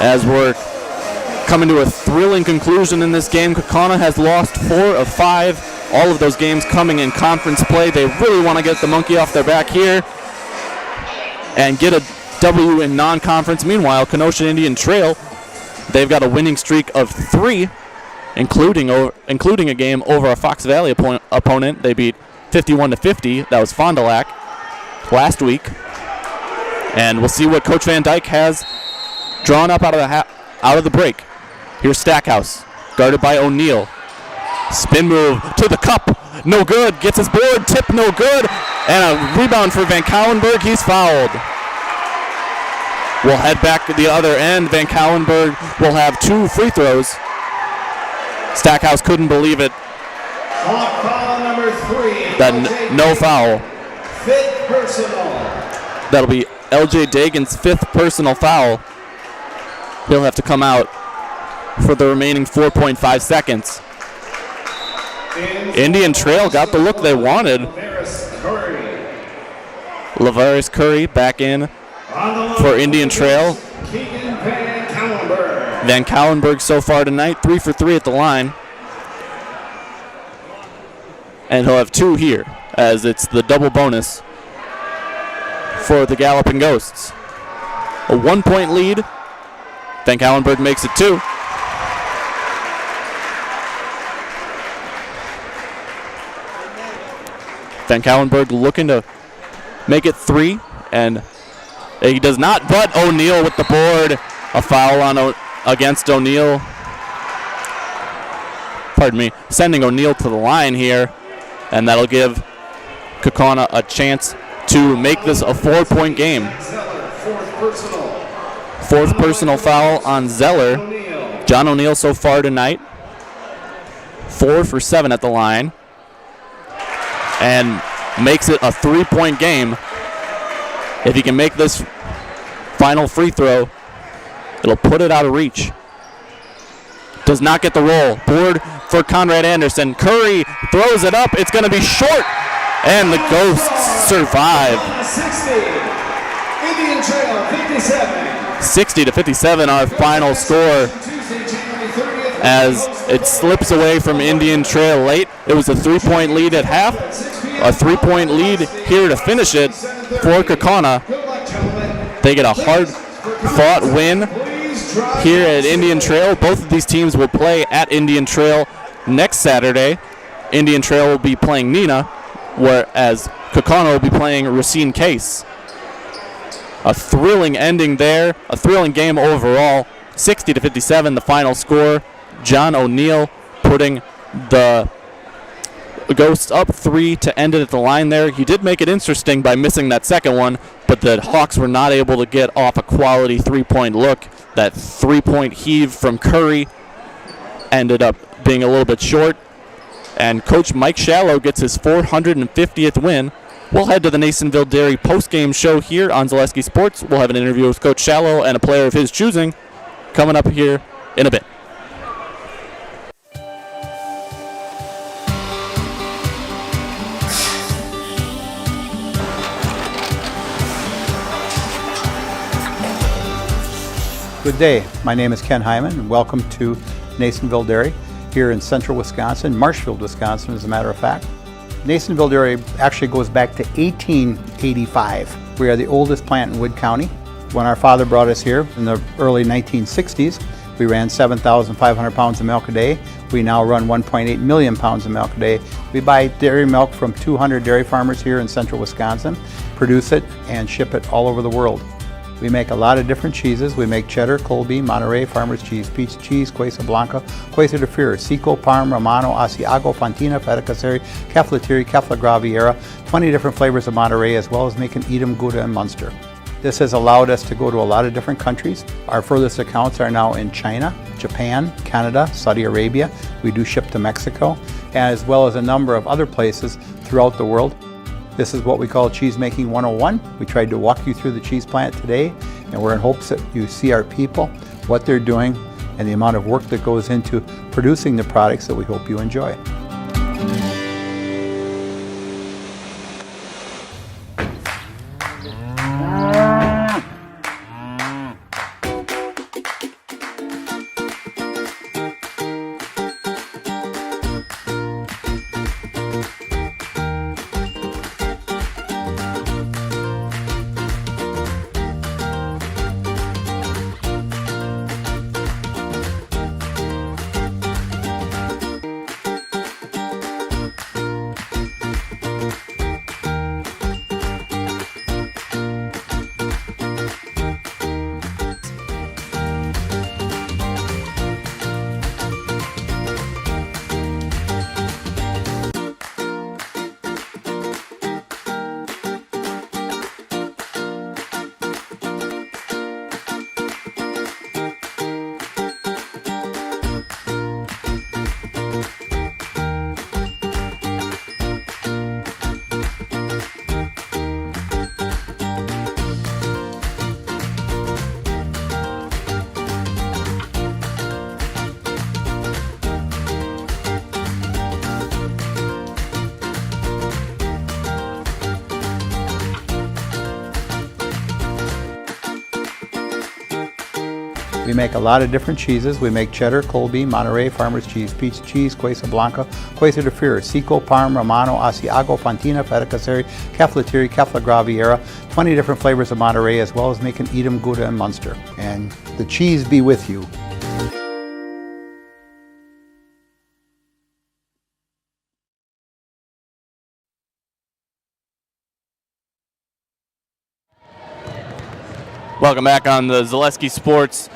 Speaker 1: As we're coming to a thrilling conclusion in this game, Kaukauna has lost 4 of 5. All of those games coming in conference play. They really want to get the monkey off their back here and get a W in non-conference. Meanwhile, Kenosha Indian Trail, they've got a winning streak of 3, including a game over a Fox Valley opponent. They beat 51-50. That was Fond du Lac last week. And we'll see what Coach Van Dyke has drawn up out of the break. Here's Stackhouse, guarded by O'Neal. Spin move to the cup, no good. Gets his board, tip, no good. And a rebound for Van Cauwenberg. He's fouled. We'll head back to the other end. Van Cauwenberg will have 2 free throws. Stackhouse couldn't believe it.
Speaker 3: Foul number 3.
Speaker 1: No foul.
Speaker 3: 5th personal.
Speaker 1: That'll be LJ Dagan's 5th personal foul. He'll have to come out for the remaining 4.5 seconds. Indian Trail got the look they wanted. Lavarius Curry back in for Indian Trail. Van Cauwenberg so far tonight, 3 for 3 at the line. And he'll have 2 here, as it's the double bonus for the Galloping Ghosts. A 1-point lead. Van Cauwenberg makes it 2. Van Cauwenberg looking to make it 3, and he does not, but O'Neal with the board. A foul against O'Neal. Pardon me, sending O'Neal to the line here, and that'll give Kaukauna a chance to make this a 4-point game. 4th personal foul on Zeller. John O'Neal so far tonight, 4 for 7 at the line, and makes it a 3-point game. If he can make this final free throw, it'll put it out of reach. Does not get the roll. Board for Conrad Anderson. Curry throws it up. It's going to be short, and the Ghosts survive. 60-57, our final score, as it slips away from Indian Trail late. It was a 3-point lead at half, a 3-point lead here to finish it for Kaukauna. They get a hard-fought win here at Indian Trail. Both of these teams will play at Indian Trail next Saturday. Indian Trail will be playing Neenah, whereas Kaukauna will be playing Racine Case. A thrilling ending there, a thrilling game overall. 60-57, the final score. John O'Neal putting the Ghosts up 3 to end it at the line there. He did make it interesting by missing that second one, but the Hawks were not able to get off a quality 3-point look. That 3-point heave from Curry ended up being a little bit short, and Coach Mike Shallow gets his 450th win. We'll head to the Nasonville Dairy post-game show here on Zaleski Sports. We'll have an interview with Coach Shallow and a player of his choosing coming up here in a bit.
Speaker 15: Good day. My name is Ken Hyman, and welcome to Nasonville Dairy here in central Wisconsin, Marshfield, Wisconsin, as a matter of fact. Nasonville Dairy actually goes back to 1885. We are the oldest plant in Wood County. When our father brought us here in the early 1960s, We ran 7,500 pounds of milk a day. We now run 1.8 million pounds of milk a day. We buy dairy milk from 200 dairy farmers here in central Wisconsin, produce it, and ship it all over the world. We make a lot of different cheeses. We make cheddar, Colby, Monterey, Farmer's Cheese, Pizza Cheese, Quesa Blanca, Quesa de Freer, Seco, Parm, Romano, Asiago, Fontina, Feta Caseri, Cafflatiri, Caffla Graviera, 20 different flavors of Monterey, as well as making Edam, Gouda, and Munster. This has allowed us to go to a lot of different countries. Our furthest accounts are now in China, Japan, Canada, Saudi Arabia. We do ship to Mexico, as well as a number of other places throughout the world. This is what we call Cheese Making 101. We tried to walk you through the cheese plant today, and we're in hopes that you see our people, what they're doing, and the amount of work that goes into producing the products that we hope you enjoy. We make a lot of different cheeses. We make cheddar, Colby, Monterey, Farmer's Cheese, Pizza Cheese, Quesa Blanca, Quesa de Freer, Seco, Parm, Romano, Asiago, Fontina, Feta Caseri, Cafflatiri, Caffla Graviera, 20 different flavors of Monterey, as well as making Edam, Gouda, and Munster. And the cheese be with you.
Speaker 1: Welcome back on the Zaleski Sports.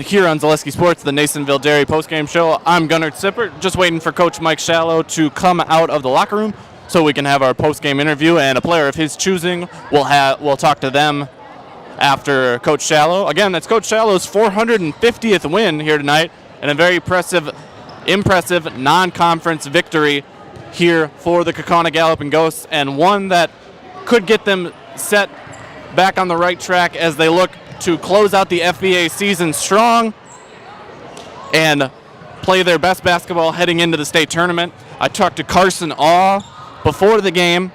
Speaker 1: Here on Zaleski Sports, the Nasonville Dairy postgame show. I'm Gunnar Zipper, just waiting for Coach Mike Shallow to come out of the locker room so we can have our postgame interview, and a player of his choosing. We'll talk to them after Coach Shallow. Again, that's Coach Shallow's 450th win here tonight, and a very impressive non-conference victory here for the Kaukauna Galloping Ghosts, and one that could get them set back on the right track as they look to close out the FBA season strong and play their best basketball heading into the state tournament. I talked to Carson Awe before the game,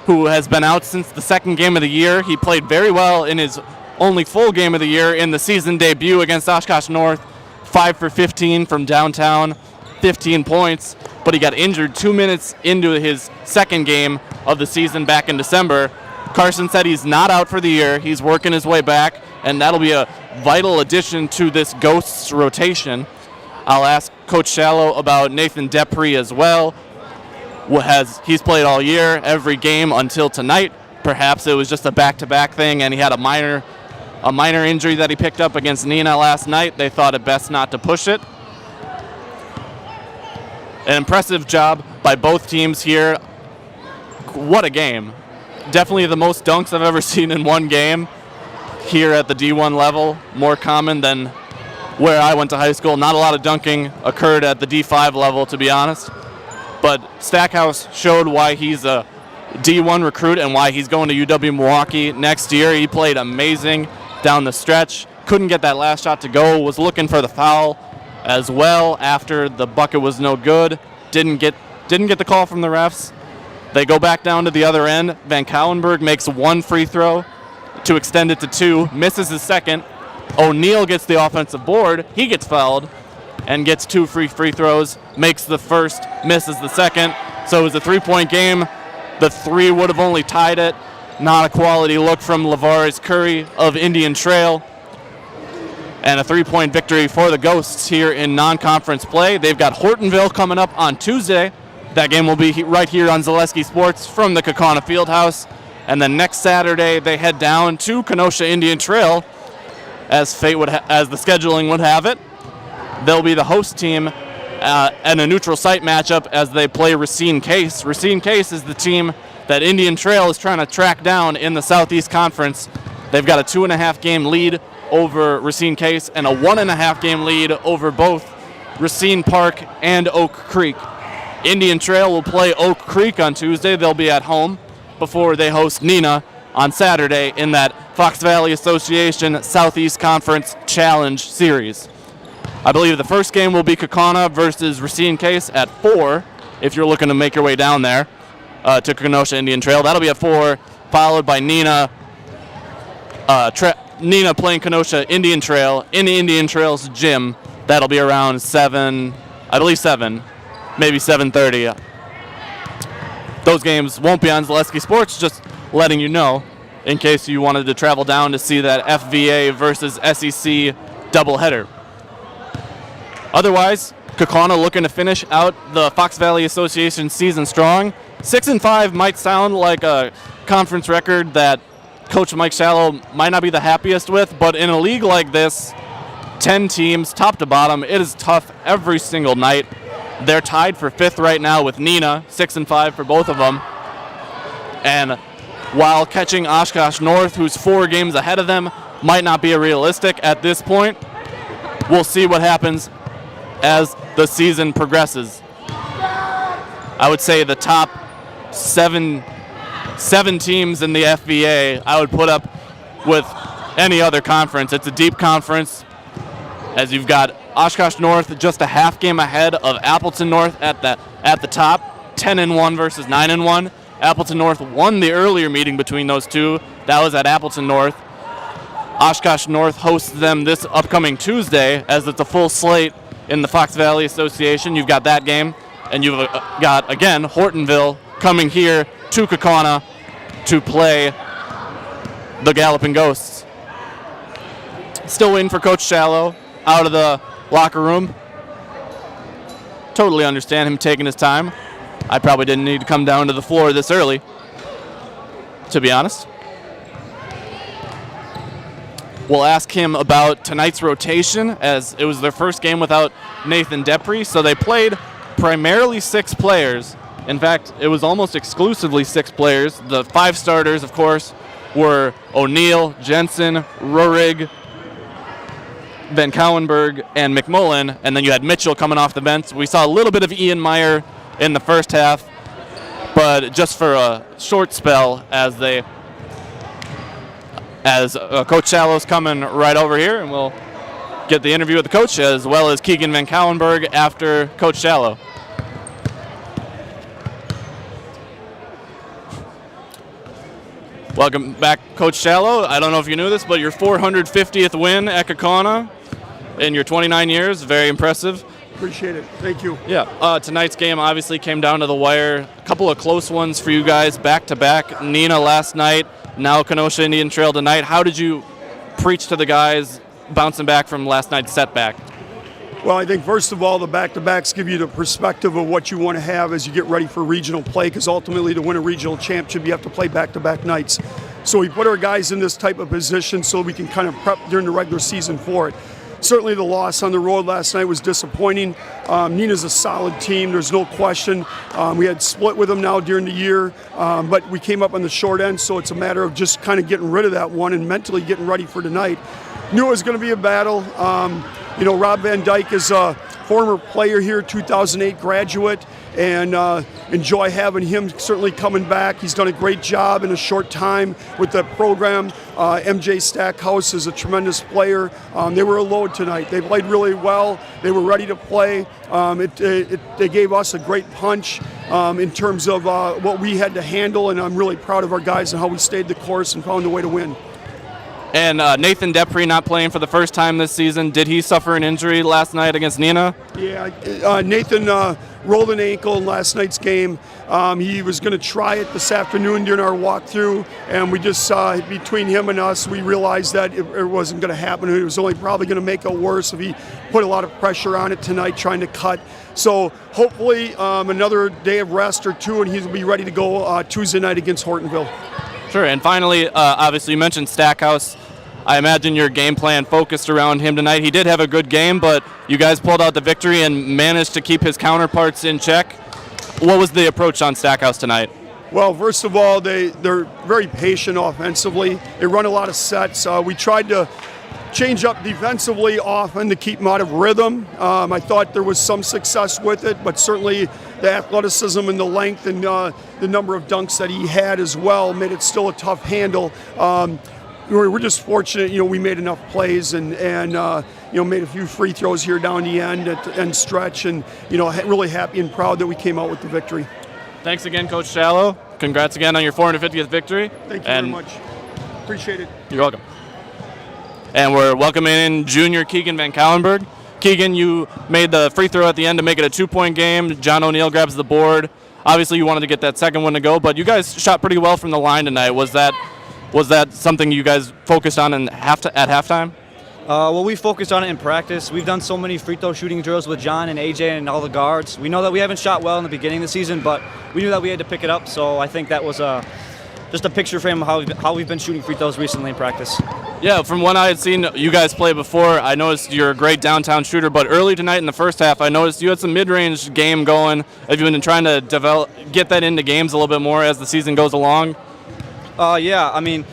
Speaker 1: who has been out since the second game of the year. He played very well in his only full game of the year in the season debut against Oshkosh North, 5 for 15 from downtown, 15 points, but he got injured 2 minutes into his second game of the season back in December. Carson said he's not out for the year. He's working his way back, and that'll be a vital addition to this Ghosts rotation. I'll ask Coach Shallow about Nathan Depre as well. He's played all year, every game until tonight. Perhaps it was just a back-to-back thing, and he had a minor injury that he picked up against Neenah last night. They thought it best not to push it. An impressive job by both teams here. What a game. Definitely the most dunks I've ever seen in one game here at the D1 level. More common than where I went to high school. Not a lot of dunking occurred at the D5 level, to be honest. But Stackhouse showed why he's a D1 recruit and why he's going to UW Milwaukee next year. He played amazing down the stretch. Couldn't get that last shot to go. Was looking for the foul as well after the bucket was no good. Didn't get the call from the refs. They go back down to the other end. Van Couwenberg makes one free throw to extend it to 2, misses his second. O'Neal gets the offensive board. He gets fouled and gets 2 free throws, makes the first, misses the second. So it was a 3-point game. The 3 would have only tied it. Not a quality look from Lavaris Curry of Indian Trail. and a 3-point victory for the Ghosts here in non-conference play. They've got Hortonville coming up on Tuesday. That game will be right here on Zaleski Sports from the Kaukauna Fieldhouse. And then next Saturday, they head down to Kenosha Indian Trail, as fate would as the scheduling would have it. They'll be the host team in a neutral site matchup as they play Racine Case. Racine Case is the team that Indian Trail is trying to track down in the Southeast Conference. They've got a 2.5 game lead over Racine Case and a 1.5 game lead over both Racine Park and Oak Creek. Indian Trail will play Oak Creek on Tuesday. They'll be at home before they host Neenah on Saturday in that Fox Valley Association Southeast Conference Challenge Series. I believe the first game will be Kaukauna versus Racine Case at 4, if you're looking to make your way down there to Kenosha Indian Trail. That'll be at 4, followed by Neenah playing Kenosha Indian Trail in the Indian Trail's gym. That'll be around 7, I believe 7, maybe 7:30. Those games won't be on Zaleski Sports, just letting you know in case you wanted to travel down to see that FVA versus SEC doubleheader. Otherwise, Kaukauna looking to finish out the Fox Valley Association season strong. 6-5 might sound like a conference record that Coach Mike Shallow might not be the happiest with, but in a league like this, 10 teams, top to bottom, it is tough every single night. They're tied for 5th right now with Neenah, 6-5 for both of them. And while catching Oshkosh North, who's 4 games ahead of them, might not be realistic at this point, we'll see what happens as the season progresses. I would say the top seven teams in the FVA I would put up with any other conference. It's a deep conference, as you've got Oshkosh North just a half game ahead of Appleton North at the top, 10-1 versus 9-1. Appleton North won the earlier meeting between those two. That was at Appleton North. Oshkosh North hosts them this upcoming Tuesday, as it's a full slate in the Fox Valley Association. You've got that game, and you've got, again, Hortonville coming here to Kaukauna to play the Galloping Ghosts. Still waiting for Coach Shallow out of the locker room. Totally understand him taking his time. I probably didn't need to come down to the floor this early, to be honest. We'll ask him about tonight's rotation, as it was their first game without Nathan Depre, so they played primarily 6 players. In fact, it was almost exclusively 6 players. The 5 starters, of course, were O'Neill, Jensen, Rurig, Van Cowenberg, and McMullen, and then you had Mitchell coming off the bench. We saw a little bit of Ian Meyer in the first half, but just for a short spell as Coach Shallow's coming right over here, and we'll get the interview with the coach as well as Keegan Van Cowenberg after Coach Shallow. Welcome back, Coach Shallow. I don't know if you knew this, but your 450th win at Kaukauna in your 29 years. Very impressive.
Speaker 19: Appreciate it. Thank you.
Speaker 1: Yeah. Tonight's game obviously came down to the wire. A couple of close ones for you guys back-to-back. Neenah last night, now Kenosha Indian Trail tonight. How did you preach to the guys bouncing back from last night's setback?
Speaker 19: Well, I think first of all, the back-to-backs give you the perspective of what you want to have as you get ready for regional play, because ultimately to win a regional championship, you have to play back-to-back nights. So we put our guys in this type of position so we can kind of prep during the regular season for it. Certainly the loss on the road last night was disappointing. Neenah's a solid team, there's no question. We had split with them now during the year, but we came up on the short end, so it's a matter of just kind of getting rid of that one and mentally getting ready for tonight. Knew it was going to be a battle. Rob Van Dyke is a former player here, 2008 graduate, and enjoy having him certainly coming back. He's done a great job in a short time with the program. MJ Stackhouse is a tremendous player. They were a load tonight. They played really well. They were ready to play. They gave us a great punch in terms of what we had to handle, and I'm really proud of our guys and how we stayed the course and found a way to win.
Speaker 1: And Nathan Depre not playing for the first time this season. Did he suffer an injury last night against Neenah?
Speaker 19: Yeah, Nathan rolled an ankle in last night's game. He was going to try it this afternoon during our walkthrough, and we just saw between him and us, we realized that it wasn't going to happen. It was only probably going to make it worse if he put a lot of pressure on it tonight trying to cut. So hopefully another day of rest or two, and he'll be ready to go Tuesday night against Hortonville.
Speaker 1: Sure, and finally, obviously you mentioned Stackhouse. I imagine your game plan focused around him tonight. He did have a good game, but you guys pulled out the victory and managed to keep his counterparts in check. What was the approach on Stackhouse tonight?
Speaker 19: Well, first of all, they're very patient offensively. They run a lot of sets. We tried to change up defensively often to keep him out of rhythm. I thought there was some success with it, but certainly the athleticism and the length and the number of dunks that he had as well made it still a tough handle. We're just fortunate, we made enough plays and made a few free throws here down the end and stretch, and really happy and proud that we came out with the victory.
Speaker 1: Thanks again, Coach Shallow. Congrats again on your 450th victory.
Speaker 19: Thank you very much. Appreciate it.
Speaker 1: You're welcome. And we're welcoming in junior Keegan Van Cauwenberg. Keegan, you made the free throw at the end to make it a 2-point game. John O'Neill grabs the board. Obviously, you wanted to get that second one to go, but you guys shot pretty well from the line tonight. Was that something you guys focused on at halftime?
Speaker 20: Well, we focused on it in practice. We've done so many free throw shooting drills with John and AJ and all the guards. We know that we haven't shot well in the beginning of the season, but we knew that we had to pick it up, so I think that was just a picture frame of how we've been shooting free throws recently in practice.
Speaker 1: Yeah, from what I had seen you guys play before, I noticed you're a great downtown shooter, but early tonight in the first half, I noticed you had some mid-range game going. Have you been trying to get that into games a little bit more as the season goes along?
Speaker 20: Yeah, I mean,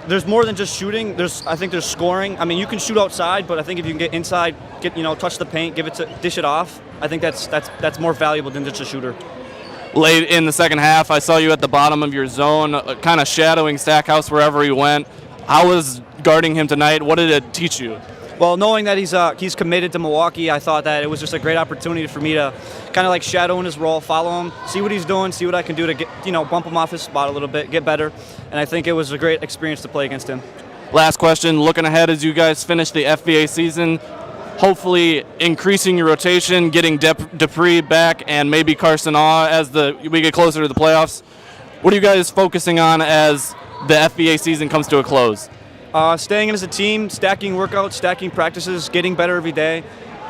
Speaker 20: there's more than just shooting. I think there's scoring. I mean, you can shoot outside, but I think if you can get inside, touch the paint, dish it off, I think that's more valuable than just a shooter.
Speaker 1: Late in the second half, I saw you at the bottom of your zone, kind of shadowing Stackhouse wherever he went. How was guarding him tonight? What did it teach you?
Speaker 20: Well, knowing that he's committed to Milwaukee, I thought that it was just a great opportunity for me to kind of like shadow in his role, follow him, see what he's doing, see what I can do to get, bump him off his spot a little bit, get better. And I think it was a great experience to play against him.
Speaker 1: Last question, looking ahead as you guys finish the FBA season, hopefully increasing your rotation, getting Dupree back, and maybe Carson Awe as we get closer to the playoffs. What are you guys focusing on as the FBA season comes to a close?
Speaker 20: Staying in as a team, stacking workouts, stacking practices, getting better every day.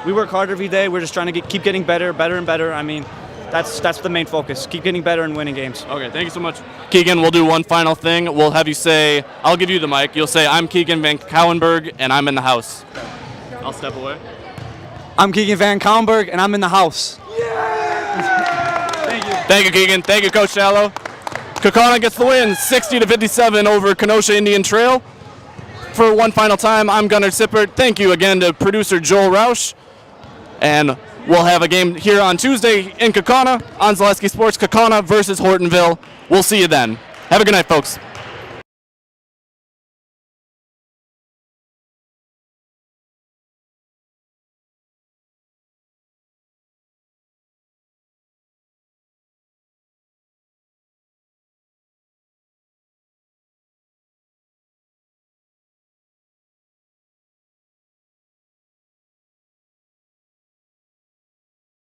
Speaker 20: We work hard every day. We're just trying to keep getting better and better. I mean, that's the main focus. Keep getting better and winning games.
Speaker 1: Okay, thank you so much. Keegan, we'll do one final thing. We'll have you say, I'll give you the mic. You'll say, I'm Keegan Van Cauwenberg, and I'm in the house. I'll step away.
Speaker 20: I'm Keegan Van Cauwenberg, and I'm in the house.
Speaker 1: Thank you. Thank you, Keegan. Thank you, Coach Shallow. Kaukauna gets the win, 60-57 over Kenosha Indian Trail. For one final time, I'm Gunnar Sippert. Thank you again to producer Joel Roush. And we'll have a game here on Tuesday in Kaukauna on Zaleski Sports, Kaukauna versus Hortonville. We'll see you then. Have a good night, folks.